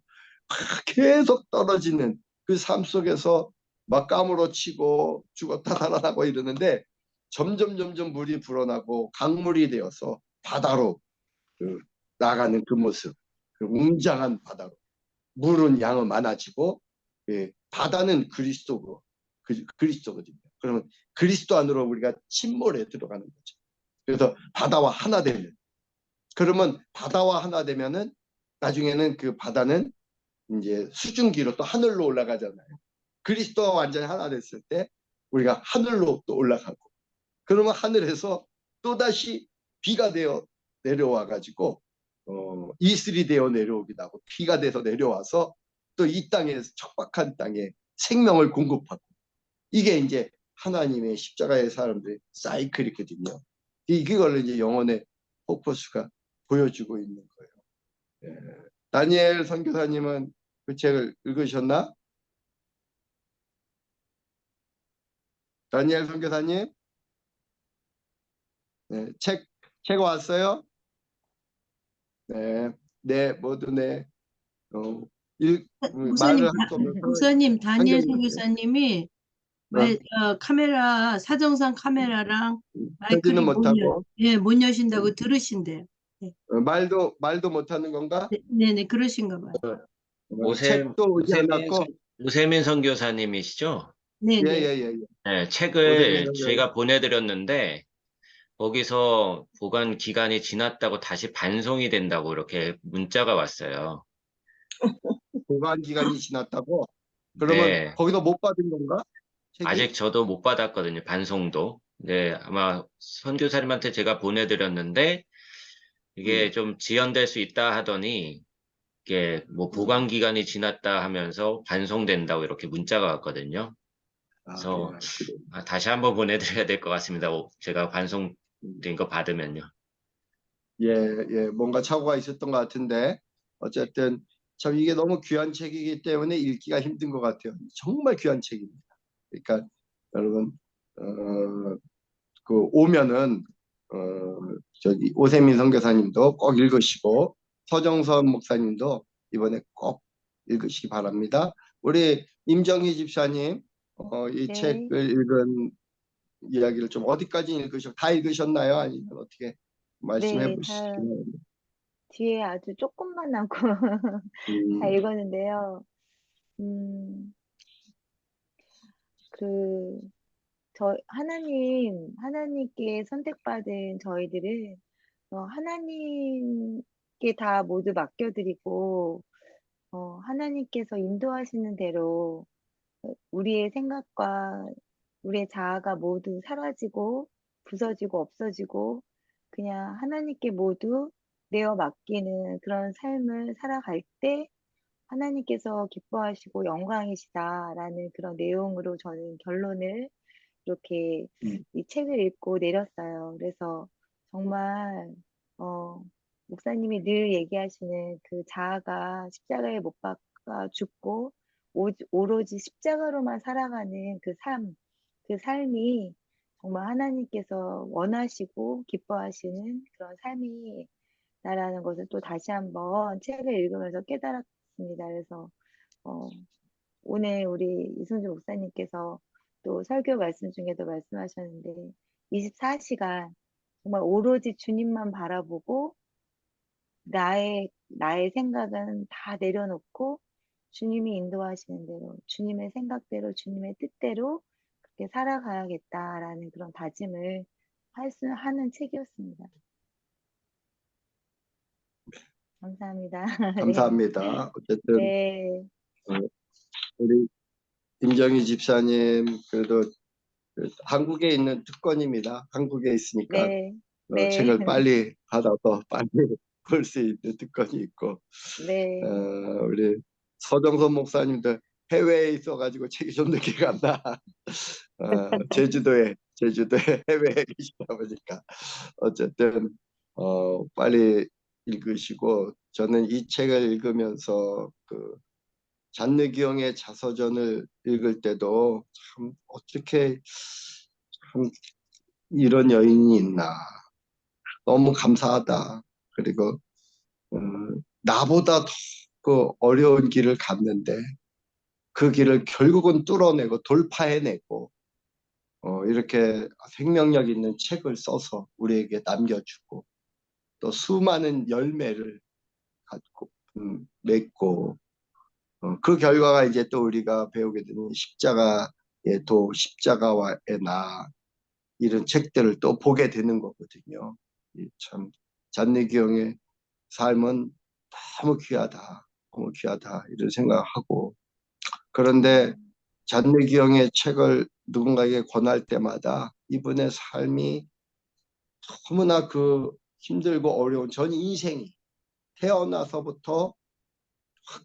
S4: 계속 떨어지는 그 삶 속에서 막 까무러치고 죽었다 살아나고 이러는데 점점 물이 불어나고 강물이 되어서 바다로 나가는 그 모습, 그 웅장한 바다로 물은 양은 많아지고 바다는 그리스도거든요. 그러면 그리스도 안으로 우리가 침몰에 들어가는 거죠. 그래서 바다와 하나 되면 그러면 바다와 하나 되면은 나중에는 그 바다는 이제 수증기로 또 하늘로 올라가잖아요. 그리스도와 완전히 하나 됐을 때 우리가 하늘로 또 올라가고 그러면 하늘에서 또다시 비가 되어 내려와 가지고 이슬이 되어 내려오기도 하고 비가 돼서 내려와서 또 이 땅에 척박한 땅에 생명을 공급하고 이게 이제 하나님의 십자가의 사람들의 사이클이거든요. 이걸 이제 영혼의 폭포수가 보여주고 있는 거예요. 예. 다니엘 선교사님은 그 책을 읽으셨나? 다니엘 선교사님? 네, 책 왔어요? 네, 모두 네.
S2: 목사님,
S4: 말을 할 수 없는
S2: 목사님 다니엘
S4: 환경이
S2: 선교사님이 카메라 사정상 카메라랑 마이크를
S4: 펴지는 못하고
S2: 못 여신다고 들으신대요.
S4: 말도 못하는 건가?
S2: 네네 그러신가 봐요.
S4: 책도 오지 않았고
S3: 오세민 선교사님이시죠?
S2: 네네.
S4: 예.
S3: 네,
S4: 오세민
S3: 책을
S4: 선교사님.
S3: 제가 보내드렸는데 거기서 보관 기간이 지났다고 다시 반송이 된다고 이렇게 문자가 왔어요.
S4: 보관 기간이 지났다고? 그러면
S3: 네,
S4: 거기서 못 받은 건가? 책이?
S3: 아직 저도 못 받았거든요. 반송도. 네, 아마 선교사님한테 제가 보내드렸는데 이게 좀 지연될 수 있다 하더니 이게 뭐 보관 기간이 지났다 하면서 반송된다고 이렇게 문자가 왔거든요. 그래서
S4: 그래요.
S3: 다시 한번 보내드려야 될 것 같습니다. 제가 반송 된 거 받으면요.
S4: 예, 뭔가 착오가 있었던 것 같은데 어쨌든 참 이게 너무 귀한 책이기 때문에 읽기가 힘든 것 같아요. 정말 귀한 책입니다. 그러니까 여러분 그 오면은 어, 저기 오세민 선교사님도 꼭 읽으시고 서정선 목사님도 이번에 꼭 읽으시기 바랍니다. 우리 임정희 집사님 이
S1: 네,
S4: 책을 읽은 이야기를 좀 어디까지 다 읽으셨나요? 아니면 어떻게 말씀해
S1: 네,
S4: 보시죠.
S1: 뒤에 아주 조금만 남고 다
S4: 음,
S1: 읽었는데요. 음, 그, 하나님께 선택받은 저희들은 하나님께 다 모두 맡겨드리고, 하나님께서 인도하시는 대로 우리의 생각과 우리의 자아가 모두 사라지고, 부서지고, 없어지고, 그냥 하나님께 모두 내어 맡기는 그런 삶을 살아갈 때, 하나님께서 기뻐하시고 영광이시다라는 그런 내용으로 저는 결론을 이렇게
S4: 음,
S1: 이 책을 읽고 내렸어요. 그래서 정말 어, 목사님이 늘 얘기하시는 그 자아가 십자가에 못 박아 죽고 오로지 십자가로만 살아가는 그 삶이 정말 하나님께서 원하시고 기뻐하시는 그런 삶이다라는 것을 또 다시 한번 책을 읽으면서 깨달았습니다. 그래서 어, 오늘 우리 이순주 목사님께서 또 설교 말씀 중에도 말씀하셨는데 24시간 정말 오로지 주님만 바라보고 나의 생각은 다 내려놓고 주님이 인도하시는 대로 주님의 생각대로 주님의 뜻대로 그렇게 살아가야겠다라는 그런 다짐을 하는 책이었습니다. 감사합니다. 네.
S4: 감사합니다. 어쨌든
S1: 네.
S4: 어, 우리 임정희 집사님 그래도 한국에 있는 특권입니다. 한국에 있으니까
S1: 네. 네.
S4: 책을 빨리 받아서 빨리 볼 수 있는 특권이 있고
S1: 네.
S4: 우리 서정선 목사님도 해외에 있어가지고 책이 좀 늦게 갔나 제주도에 해외에 계시다 보니까 어쨌든 빨리 읽으시고 저는 이 책을 읽으면서 그 잔느기용의 자서전을 읽을 때도 참 어떻게 참 이런 여인이 있나 너무 감사하다. 그리고 나보다 더 그 어려운 길을 갔는데 그 길을 결국은 뚫어내고 돌파해내고 이렇게 생명력 있는 책을 써서 우리에게 남겨주고 또 수많은 열매를 갖고 맺고 그 결과가 이제 또 우리가 배우게 되는 십자가의 십자가와의 나 이런 책들을 또 보게 되는 거거든요. 참 잔니기용의 삶은 너무 귀하다, 너무 귀하다 이런 생각하고 그런데 잔니기용의 책을 누군가에게 권할 때마다 이분의 삶이 너무나 그 힘들고 어려운 전 인생이 태어나서부터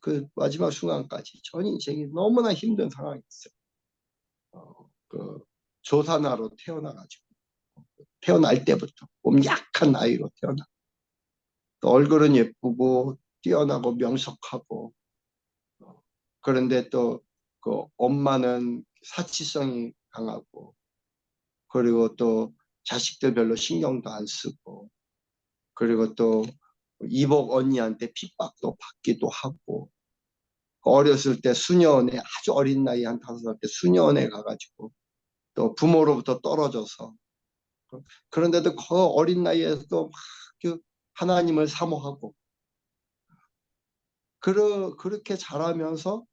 S4: 그 마지막 순간까지 전 인생이 너무나 힘든 상황이었어요. 그 조산아로 태어나가지고 태어날 때부터 몸 약한 나이로 태어나. 또 얼굴은 예쁘고 뛰어나고 명석하고 그런데 또 그 엄마는 사치성이 강하고 그리고 또 자식들 별로 신경도 안 쓰고 그리고 또 이복 언니한테 핍박도 받기도 하고 어렸을 때 수녀원에 아주 어린 나이 한 5살 때 수녀원에 가가지고 또 부모로부터 떨어져서 그런데도 그 어린 나이에도 막 하나님을 사모하고 그렇게 자라면서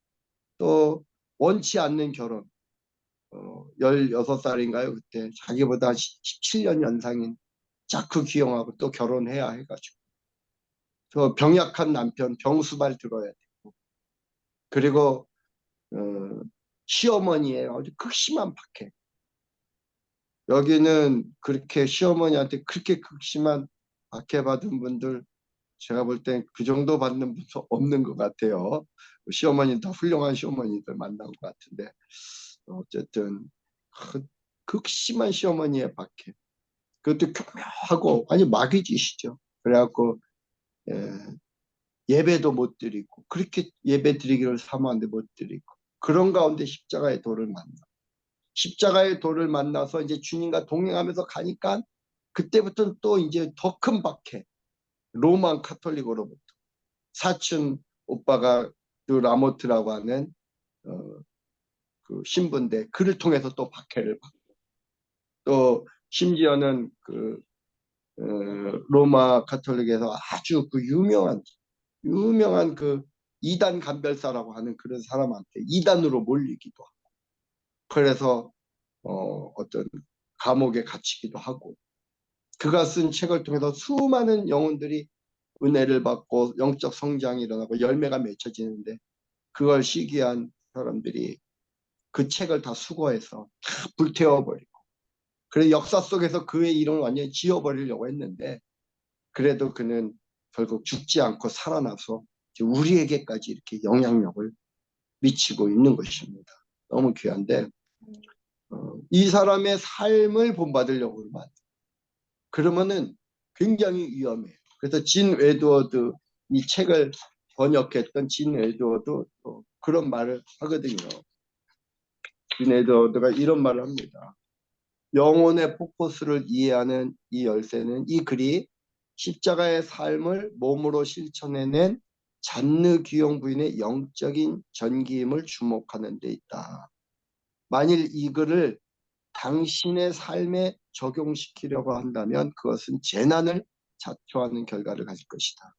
S4: 또 원치 않는 결혼 16살인가요? 그때 자기보다 17년 연상인 자크 기영하고 또 결혼해야 해가지고 저 병약한 남편 병수발 들어야 되고 그리고 어, 시어머니의 아주 극심한 박해 여기는 그렇게 시어머니한테 그렇게 극심한 박해받은 분들 제가 볼 땐 그 정도 받는 분도 없는 것 같아요. 시어머니 다 훌륭한 시어머니들 만난 것 같은데 어쨌든 극심한 시어머니의 박해 그것도 교묘하고 아니 마귀짓이죠. 그래갖고 예배도 못 드리고 그렇게 예배 드리기를 사모하는데 못 드리고 그런 가운데 십자가의 도를 만나. 십자가의 도를 만나서 이제 주님과 동행하면서 가니까 그때부터는 또 이제 더 큰 박해. 로마 카톨릭으로부터 사촌 오빠가 그 라모트라고 하는 그 신부인데 그를 통해서 또 박해를 받고 또 심지어는 그 로마 카톨릭에서 아주 그 유명한 그 이단 간별사라고 하는 그런 사람한테 이단으로 몰리기도 하고 그래서 어떤 감옥에 갇히기도 하고 그가 쓴 책을 통해서 수많은 영혼들이 은혜를 받고 영적 성장이 일어나고 열매가 맺혀지는데 그걸 시기한 사람들이 그 책을 다 수거해서 다 불태워버리고 그래서 역사 속에서 그의 이름을 완전히 지워버리려고 했는데 그래도 그는 결국 죽지 않고 살아나서 우리에게까지 이렇게 영향력을 미치고 있는 것입니다. 너무 귀한데 이 사람의 삶을 본받으려고 하면 그러면은 굉장히 위험해요. 그래서 진 에드워드 이 책을 번역했던 진 에드워드 그런 말을 하거든요. 진 에드워드가 이런 말을 합니다. 영혼의 포커스를 이해하는 이 열쇠는 이 글이 십자가의 삶을 몸으로 실천해낸 잔느 귀용 부인의 영적인 전기임을 주목하는 데 있다. 만일 이 글을 당신의 삶에 적용시키려고 한다면 그것은 재난을 자초하는 결과를 가질 것이다.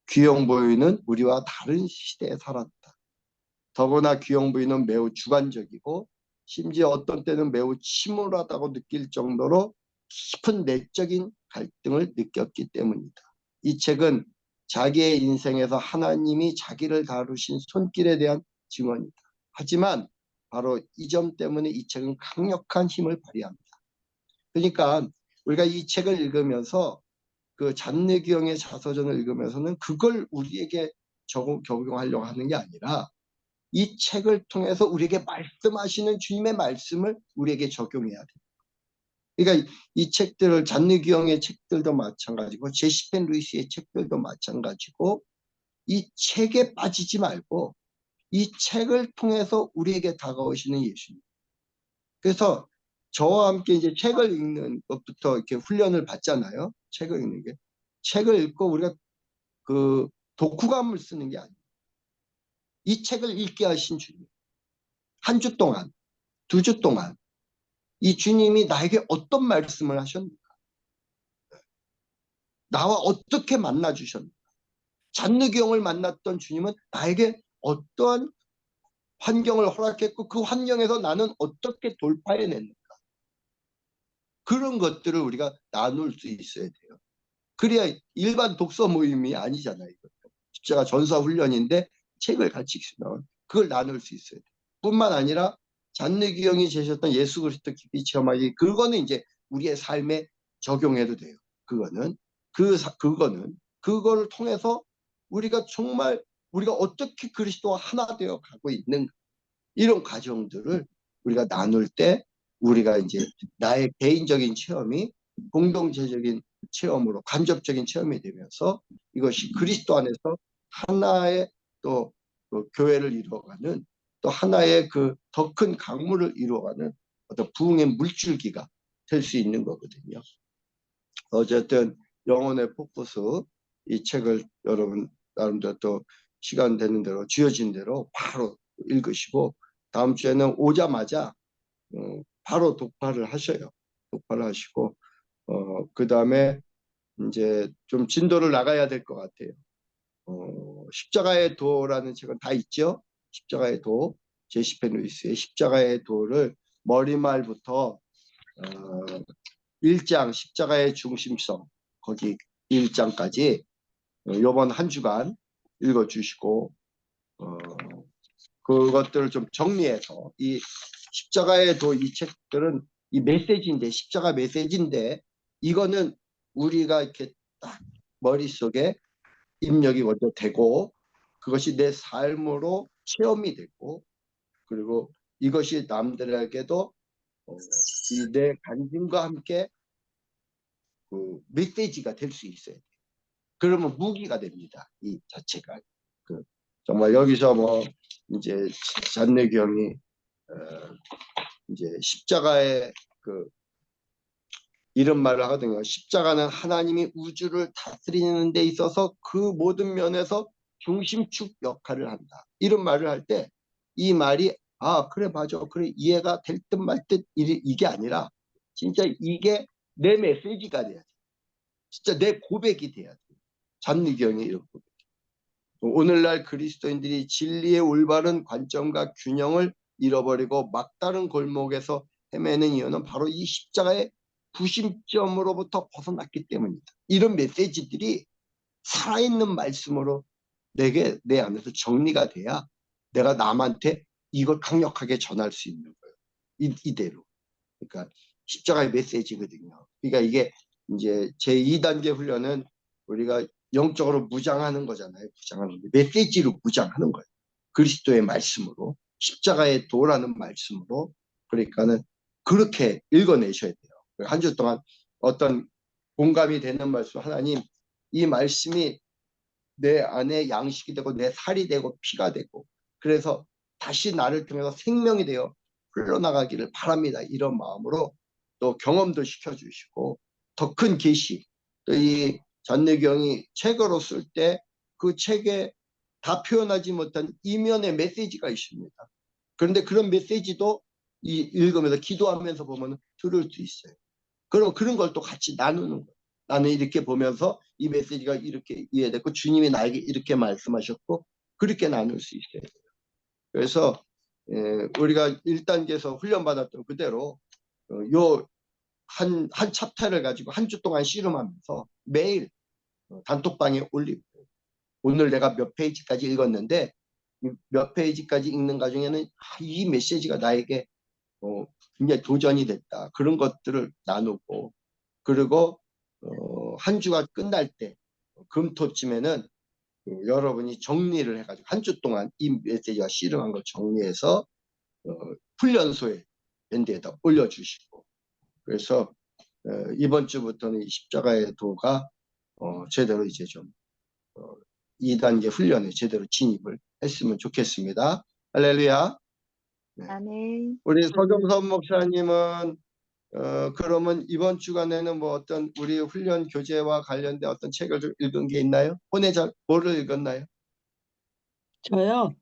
S4: 귀용 부인은 우리와 다른 시대에 살았다. 더구나 귀용 부인은 매우 주관적이고 심지어 어떤 때는 매우 침울하다고 느낄 정도로 깊은 내적인 갈등을 느꼈기 때문이다. 이 책은 자기의 인생에서 하나님이 자기를 다루신 손길에 대한 증언이다. 하지만 바로 이 점 때문에 이 책은 강력한 힘을 발휘합니다. 그러니까 우리가 이 책을 읽으면서 그 잔내기형의 자서전을 읽으면서는 그걸 우리에게 적용하려고 하는 게 아니라 이 책을 통해서 우리에게 말씀하시는 주님의 말씀을 우리에게 적용해야 돼요. 그러니까 이 책들을 잔느기형의 책들도 마찬가지고 제시펜 루이스의 책들도 마찬가지고 이 책에 빠지지 말고 이 책을 통해서 우리에게 다가오시는 예수님. 그래서 저와 함께 이제 책을 읽는 것부터 이렇게 훈련을 받잖아요. 책을 읽는 게. 책을 읽고 우리가 그 독후감을 쓰는 게 아니에요. 이 책을 읽게 하신 주님. 한 주 동안, 2주 동안 이 주님이 나에게 어떤 말씀을 하셨는가? 나와 어떻게 만나 주셨는가? 잔느경을 만났던 주님은 나에게 어떠한 환경을 허락했고 그 환경에서 나는 어떻게 돌파해냈는가? 그런 것들을 우리가 나눌 수 있어야 돼요. 그래야 일반 독서 모임이 아니잖아요. 십자가 전사 훈련인데 책을 같이 읽으면 그걸 나눌 수 있어야 돼요. 뿐만 아니라 잔느기형이 제시했던 예수 그리스도 깊이 체험하기 그거는 이제 우리의 삶에 적용해도 돼요. 그거는 그거를 통해서 우리가 정말 우리가 어떻게 그리스도와 하나 되어 가고 있는 이런 과정들을 우리가 나눌 때 우리가 이제 나의 개인적인 체험이 공동체적인 체험으로 간접적인 체험이 되면서 이것이 그리스도 안에서 하나의 또 그 교회를 이루어가는 또 하나의 그 더 큰 강물을 이루어가는 어떤 부흥의 물줄기가 될 수 있는 거거든요. 어쨌든 영혼의 포커스 이 책을 여러분 나름대로 또 시간 되는 대로 주어진 대로 바로 읽으시고 다음 주에는 오자마자 바로 독파를 하셔요. 독파를 하시고 그 다음에 이제 좀 진도를 나가야 될 것 같아요. 십자가의 도라는 책은 다 있죠. 십자가의 도, 제시펜 루이스의 십자가의 도를 머리말부터 1장 십자가의 중심성 거기 1장까지 이번 한 주간 읽어주시고 그것들을 좀 정리해서 이 십자가의 도 이 책들은 이 메시지인데 십자가 메시지인데 이거는 우리가 이렇게 딱 머릿속에 입력이 먼저 되고 그것이 내 삶으로 체험이 되고 그리고 이것이 남들에게도 이 내 간증과 함께 그 메시지가 될 수 있어야 돼요. 그러면 무기가 됩니다. 이 자체가. 정말 여기서 뭐 이제 잔내경이 이제 십자가의 이런 말을 하거든요. 십자가는 하나님이 우주를 다스리는 데 있어서 그 모든 면에서 중심축 역할을 한다. 이런 말을 할 때 이 말이 그래 맞아 그래 이해가 될 듯 말 듯 이게 아니라 진짜 이게 내 메시지가 돼야 돼. 진짜 내 고백이 돼야 돼. 잔누경의 이런 고백. 오늘날 그리스도인들이 진리의 올바른 관점과 균형을 잃어버리고 막다른 골목에서 헤매는 이유는 바로 이 십자가의 구심점으로부터 벗어났기 때문입니다. 이런 메시지들이 살아있는 말씀으로 내 안에서 정리가 돼야 내가 남한테 이걸 강력하게 전할 수 있는 거예요. 이대로. 그러니까 십자가의 메시지거든요. 그러니까 이게 이제 제2단계 훈련은 우리가 영적으로 무장하는 거잖아요. 무장하는 게 메시지로 무장하는 거예요. 그리스도의 말씀으로 십자가의 도라는 말씀으로. 그러니까는 그렇게 읽어내셔야 돼요. 한 주 동안 어떤 공감이 되는 말씀, 하나님 이 말씀이 내 안에 양식이 되고 내 살이 되고 피가 되고 그래서 다시 나를 통해서 생명이 되어 흘러나가기를 바랍니다. 이런 마음으로 또 경험도 시켜주시고 더 큰 계시, 또 이 잔내경이 책으로 쓸 때 그 책에 다 표현하지 못한 이면의 메시지가 있습니다. 그런데 그런 메시지도 읽으면서 기도하면서 보면 들을 수 있어요. 그럼 그런 걸 또 같이 나누는 거예요. 나는 이렇게 보면서 이 메시지가 이렇게 이해됐고 주님이 나에게 이렇게 말씀하셨고 그렇게 나눌 수 있어야 돼요. 그래서 우리가 1단계에서 훈련받았던 그대로 요 한 챕터를 가지고 한 주 동안 씨름하면서 매일 단톡방에 올리고 오늘 내가 몇 페이지까지 읽었는데 몇 페이지까지 읽는 과정에는 이 메시지가 나에게 굉장히 도전이 됐다. 그런 것들을 나누고 그리고 한 주가 끝날 때 금토쯤에는 여러분이 정리를 해가지고 한 주 동안 이 메시지와 씨름한 걸 정리해서 훈련소에 밴드에다 올려주시고 그래서 이번 주부터는 이 십자가의 도가 제대로 이제 좀 2단계 훈련에 제대로 진입을 했으면 좋겠습니다. 할렐루야. 네.
S1: 아멘.
S4: 우리 서경선 목사님은 그러면 이번 주간에는 뭐 어떤 우리 훈련 교재와 관련된 어떤 책을 좀 읽은 게 있나요? 뭐를 읽었나요?
S5: 저요?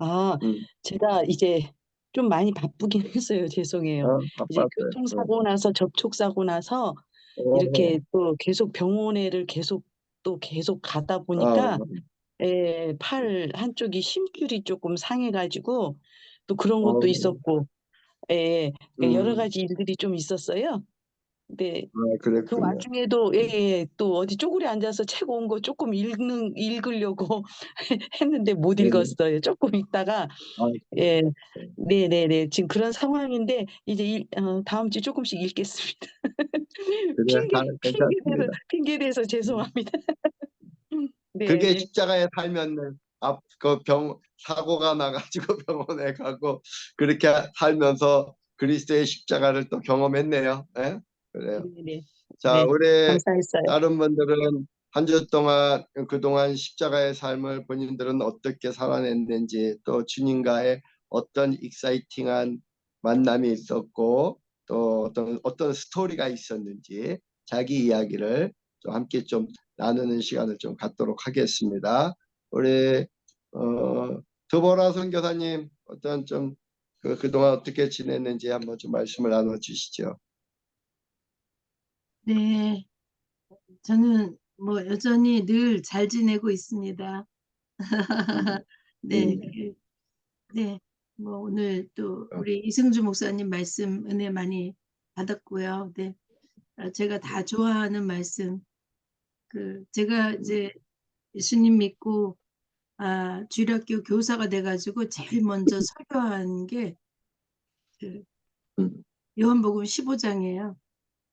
S4: 음.
S5: 제가 이제 좀 많이 바쁘긴 했어요. 죄송해요. 이제
S4: 바빴어요.
S5: 교통사고 나서 접촉사고 나서 이렇게 또 계속 병원에를 계속 가다 보니까 팔 한쪽이 심줄이 조금 상해가지고 또 그런 것도 있었고 여러 가지 일들이 좀 있었어요. 근데 그
S4: 그랬군요.
S5: 와중에도 또 어디 쪼그려 앉아서 책 온 거 조금 읽으려고 했는데 못 읽었어요. 조금 읽다가 네네네. 지금 그런 상황인데 이제 다음 주 조금씩 읽겠습니다.
S4: 그래, 괜찮습니다.
S5: 핑계 대서 죄송합니다.
S4: 그게
S5: 네네.
S4: 십자가에 살면 사고가 나가지고 병원에 가고 그렇게 살면서 그리스도의 십자가를 또 경험했네요. 예? 그래요.
S5: 네네.
S4: 자,
S5: 네.
S4: 우리
S5: 감사했어요.
S4: 다른 분들은 한 주 동안 그동안 십자가의 삶을 본인들은 어떻게 살아냈는지 또 주님과의 어떤 익사이팅한 만남이 있었고 또 어떤 스토리가 있었는지 자기 이야기를 좀 함께 좀 나누는 시간을 좀 갖도록 하겠습니다. 우리 드보라 선교사님 어떤 좀 그동안 어떻게 지냈는지 한번 좀 말씀을 나눠 주시죠.
S2: 네, 저는 뭐 여전히 늘 잘 지내고 있습니다. 네, 네, 뭐 오늘 또 우리 이승주 목사님 말씀 은혜 많이 받았고요. 네, 제가 다 좋아하는 말씀. 제가 이제 예수님 믿고 주일학교 교사가 돼가지고 제일 먼저 설교한 게 요한복음 15장이에요.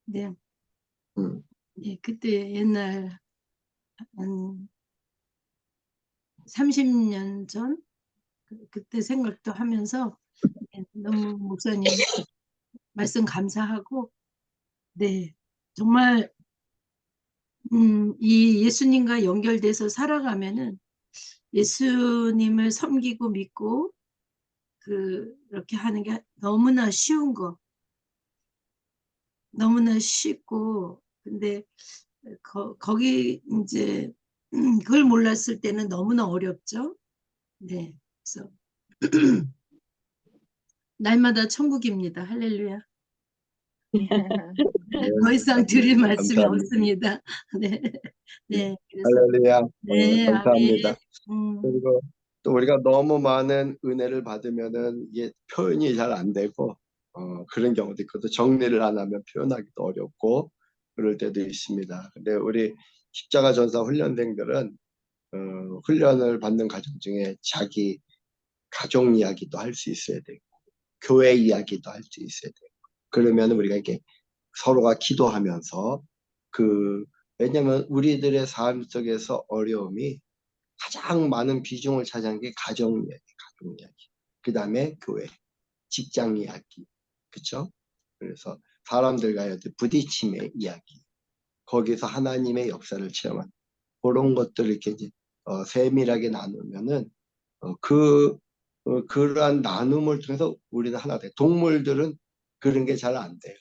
S2: 네, 네, 그때 옛날 한 30년 전 그때 생각도 하면서 너무 목사님 말씀 감사하고 네 정말 이 예수님과 연결돼서 살아가면은 예수님을 섬기고 믿고 그렇게 하는 게 너무나 쉬운 거, 너무나 쉽고, 근데 거기 이제 그걸 몰랐을 때는 너무나 어렵죠. 네, 그래서 날마다 천국입니다. 할렐루야. 더 이상 드릴 말씀이
S4: 감사합니다.
S2: 없습니다. 네, 네, 그래서
S4: 할렐루야.
S2: 네, 아멘.
S4: 감사합니다. 그리고 또 우리가 너무 많은 은혜를 받으면은 이게 표현이 잘 안 되고 그런 경우도 있거든. 정리를 안 하면 표현하기도 어렵고 그럴 때도 있습니다. 근데 우리 십자가 전사 훈련생들은 훈련을 받는 과정 중에 자기 가족 이야기도 할 수 있어야 되고 교회 이야기도 할 수 있어야 되고 그러면 우리가 이렇게 서로가 기도하면서 왜냐면 우리들의 삶 속에서 어려움이 가장 많은 비중을 차지하는 게 가정 이야기. 그 다음에 교회, 직장 이야기. 그쵸? 그래서 사람들과의 어떤 부딪힘의 이야기. 거기서 하나님의 역사를 체험한 그런 것들을 이렇게 이제 세밀하게 나누면은 그러한 나눔을 통해서 우리는 하나 돼. 동물들은 그런 게 잘 안 돼요.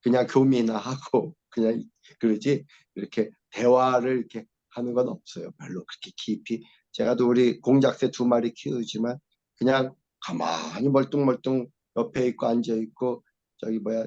S4: 그냥 교미나 하고 그냥 그러지 이렇게 대화를 이렇게 하는 건 없어요. 별로 그렇게 깊이. 제가 또 우리 공작새 2마리 키우지만 그냥 가만히 멀뚱멀뚱 옆에 있고 앉아 있고 저기 뭐야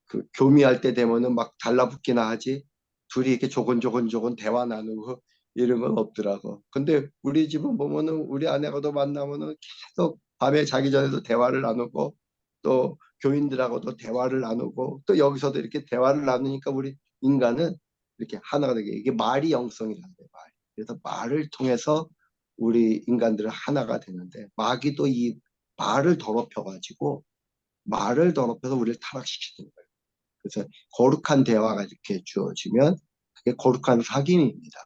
S4: 그 교미할 때 되면은 막 달라붙기나 하지 둘이 이렇게 조곤조곤 대화 나누고 이런 건 없더라고. 근데 우리 집은 보면은 우리 아내가도 만나면은 계속 밤에 자기 전에도 대화를 나누고 또 교인들하고도 대화를 나누고 또 여기서도 이렇게 대화를 나누니까 우리 인간은 이렇게 하나가 되게 이게 말이 영성이라는 거예요. 말. 그래서 말을 통해서 우리 인간들은 하나가 되는데 마귀도 이 말을 더럽혀서 우리를 타락시키는 거예요. 그래서 거룩한 대화가 이렇게 주어지면 그게 거룩한 사귐입니다.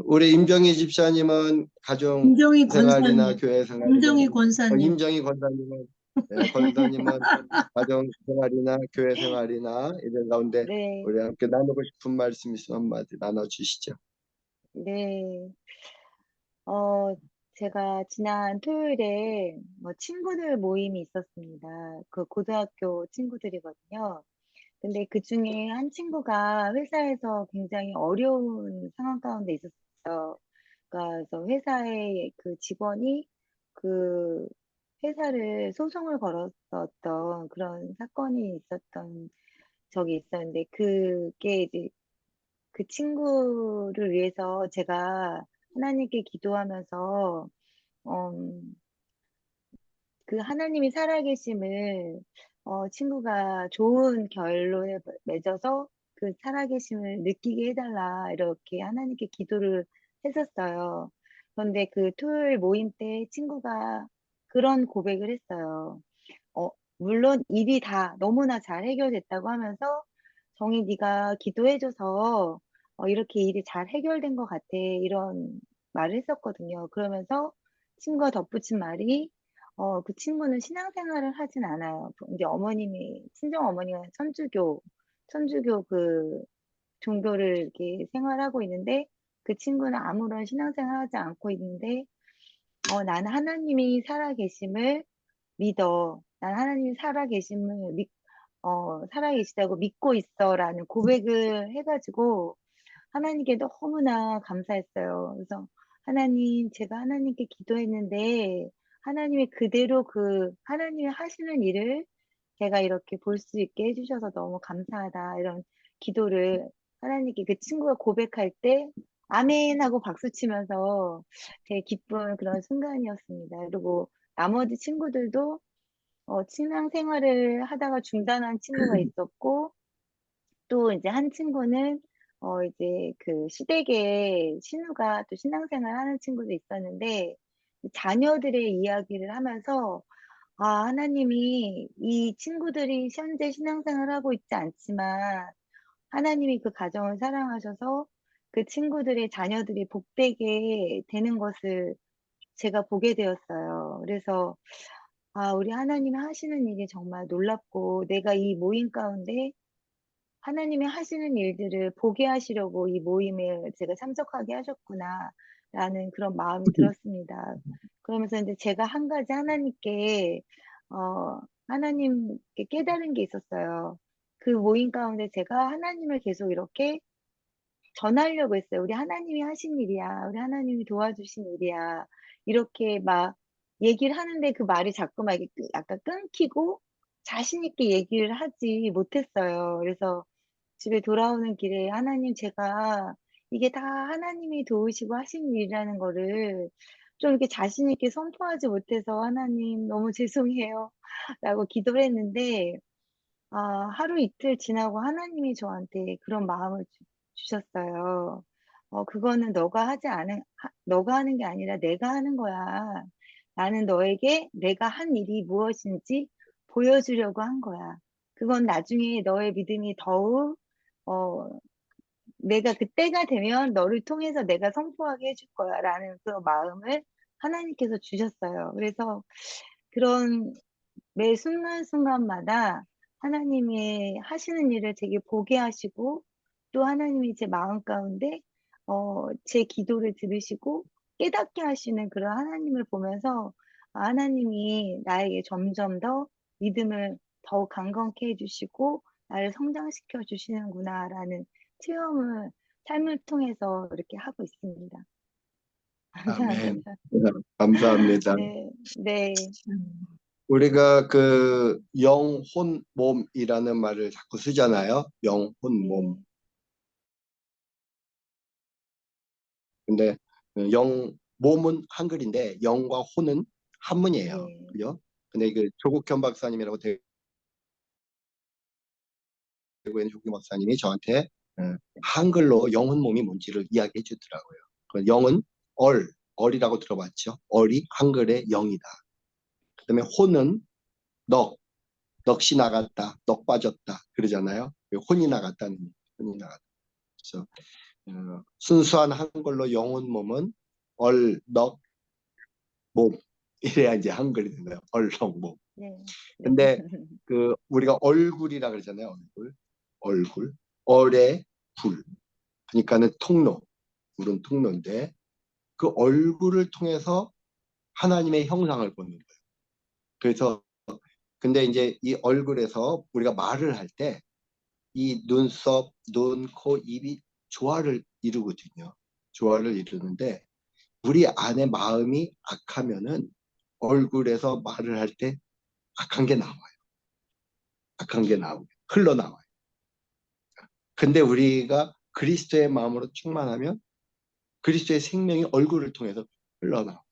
S4: 우리 임정희 집사님은 가정
S2: 임정희
S4: 생활이나
S2: 권사님,
S4: 교회 생활이나
S2: 임정희 권사님.
S4: 임정희 권사님은 권사님은 가정 생활이나 교회 생활이나 이런 가운데
S1: 네,
S4: 우리 함께 나누고 싶은 말씀 있으면 한마디 나눠주시죠.
S1: 네. 어, 제가 지난 토요일에 뭐 친구들 모임이 있었습니다. 그 고등학교 친구들이거든요. 근데 그 중에 한 친구가 회사에서 굉장히 어려운 상황 가운데 있었어요. 그래서 회사의 그 직원이 그 회사를 소송을 걸었었던 그런 사건이 있었던 적이 있었는데 그게 이제 그 친구를 위해서 제가 하나님께 기도하면서 음, 그 하나님이 살아계심을 친구가 좋은 결론에 맺어서 그 살아계심을 느끼게 해달라 이렇게 하나님께 기도를 했었어요. 그런데 그 토요일 모임 때 친구가 그런 고백을 했어요. 어, 물론 일이 다 너무나 잘 해결됐다고 하면서 정희 네가 기도해줘서 이렇게 일이 잘 해결된 것 같아 이런 말을 했었거든요. 그러면서 친구가 덧붙인 말이 그 친구는 신앙생활을 하진 않아요. 이제 친정 어머니가 천주교 그 종교를 이렇게 생활하고 있는데 그 친구는 아무런 신앙생활 하지 않고 있는데 나는 하나님이 살아계심을 믿어. 난 하나님이 살아계시다고 믿고 있어라는 고백을 해가지고 하나님께 너무나 감사했어요. 그래서 하나님, 제가 하나님께 기도했는데 하나님이 그대로 하나님이 하시는 일을 제가 이렇게 볼 수 있게 해주셔서 너무 감사하다. 이런 기도를 하나님께 그 친구가 고백할 때 아멘 하고 박수 치면서 되게 기쁜 그런 순간이었습니다. 그리고 나머지 친구들도 신앙 생활을 하다가 중단한 친구가 있었고, 또 이제 한 친구는 이제 그 시댁에 신우가 또 신앙생활 하는 친구도 있었는데, 자녀들의 이야기를 하면서, 아, 하나님이 이 친구들이 현재 신앙생활 하고 있지 않지만, 하나님이 그 가정을 사랑하셔서 그 친구들의 자녀들이 복되게 되는 것을 제가 보게 되었어요. 그래서, 아, 우리 하나님이 하시는 일이 정말 놀랍고, 내가 이 모임 가운데 하나님이 하시는 일들을 보게 하시려고 이 모임에 제가 참석하게 하셨구나라는 그런 마음이 들었습니다. 그러면서 이제 제가 한 가지 하나님께 하나님께 깨달은 게 있었어요. 그 모임 가운데 제가 하나님을 계속 이렇게 전하려고 했어요. 우리 하나님이 하신 일이야. 우리 하나님이 도와주신 일이야. 이렇게 막 얘기를 하는데 그 말이 자꾸 막 이렇게 약간 끊기고 자신 있게 얘기를 하지 못했어요. 그래서 집에 돌아오는 길에 하나님 제가 이게 다 하나님이 도우시고 하신 일이라는 거를 좀 이렇게 자신 있게 선포하지 못해서 하나님 너무 죄송해요. 라고 기도를 했는데 하루 이틀 지나고 하나님이 저한테 그런 마음을 주셨어요. 그거는 너가 하는 게 아니라 내가 하는 거야. 나는 너에게 내가 한 일이 무엇인지 보여주려고 한 거야. 그건 나중에 너의 믿음이 더욱, 어, 내가 그때가 되면 너를 통해서 내가 선포하게 해줄 거야. 라는 그런 마음을 하나님께서 주셨어요. 그래서 그런 매 순간순간마다 하나님이 하시는 일을 되게 보게 하시고 또 하나님이 제 마음 가운데 제 기도를 들으시고 깨닫게 하시는 그런 하나님을 보면서 하나님이 나에게 점점 더 믿음을 더욱 강건케 해주시고 나를 성장시켜 주시는구나라는 체험을 삶을 통해서 이렇게 하고 있습니다.
S4: 아멘.
S1: 감사합니다.
S4: 감사합니다.
S1: 네, 네,
S4: 우리가 그 영, 혼, 몸이라는 말을 자꾸 쓰잖아요. 영, 혼, 몸.
S1: 네,
S4: 근데 영, 몸은 한글인데 영과 혼은 한문이에요.
S1: 네,
S4: 그죠? 근데 그 조국현 박사님이라고 대구에 있는 조국현 박사님이 저한테 한글로 영, 혼, 몸이 뭔지를 이야기해 주더라고요. 그 영은 얼이라고 들어봤죠. 얼이 한글의 영이다. 그다음에 혼은 넋이 나갔다, 넋 빠졌다 그러잖아요. 혼이 나갔다는 혼이 나갔다. 그래서 순수한 한글로 영혼 몸은 얼, 넋, 몸 이래야 이제 한글이 되는 거예요. 얼렁 몸.
S1: 네, 네,
S4: 근데 그 우리가 얼굴이라 그러잖아요. 얼굴, 얼의 굴. 그러니까는 통로, 물은 통로인데 그 얼굴을 통해서 하나님의 형상을 보는 거예요. 그래서 근데 이제 이 얼굴에서 우리가 말을 할 때 이 눈썹, 눈, 코, 입이 조화를 이루거든요. 조화를 이루는데 우리 안에 마음이 악하면은 얼굴에서 말을 할 때 악한 게 나와요. 악한 게 나오고 흘러나와요. 근데 우리가 그리스도의 마음으로 충만하면 그리스도의 생명이 얼굴을 통해서 흘러나와요.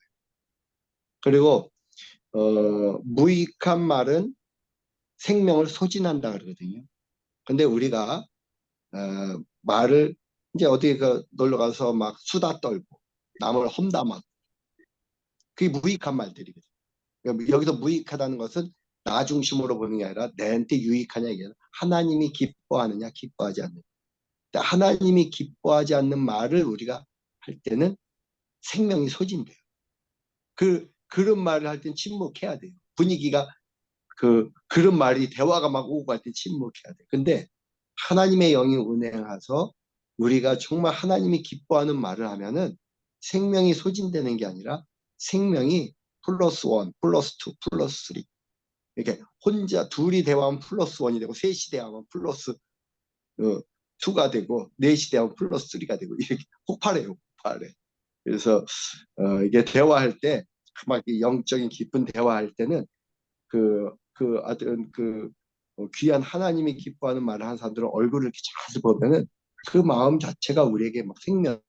S4: 그리고 무익한 말은 생명을 소진한다 그러거든요. 근데 우리가 말을 이제 어디 그 놀러 가서 막 수다 떨고 남을 험담하고 그게 무익한 말들이거든요. 그러니까 여기서 무익하다는 것은 나 중심으로 보는 게 아니라 내한테 유익하냐 이게 하나님이 기뻐하느냐 기뻐하지 않느냐. 하나님이 기뻐하지 않는 말을 우리가 할 때는 생명이 소진돼요. 그런 말을 할 땐 침묵해야 돼요. 분위기가 그런 말이 대화가 막 오고 할 때 침묵해야 돼요. 근데 하나님의 영이 운행해서 우리가 정말 하나님이 기뻐하는 말을 하면은 생명이 소진되는 게 아니라 생명이 플러스 원, 플러스 투, 플러스 쓰리. 이렇게 혼자 둘이 대화하면 플러스 원이 되고 셋이 대화하면 플러스 투가 되고 넷이 대화하면 플러스 쓰리가 되고 이렇게 폭발해요, 폭발해. 그래서 이게 대화할 때 막 영적인 깊은 대화할 때는 어떤 귀한 하나님이 기뻐하는 말을 하는 사람들은 얼굴을 이렇게 잘 보면은 그 마음 자체가 우리에게 막 생명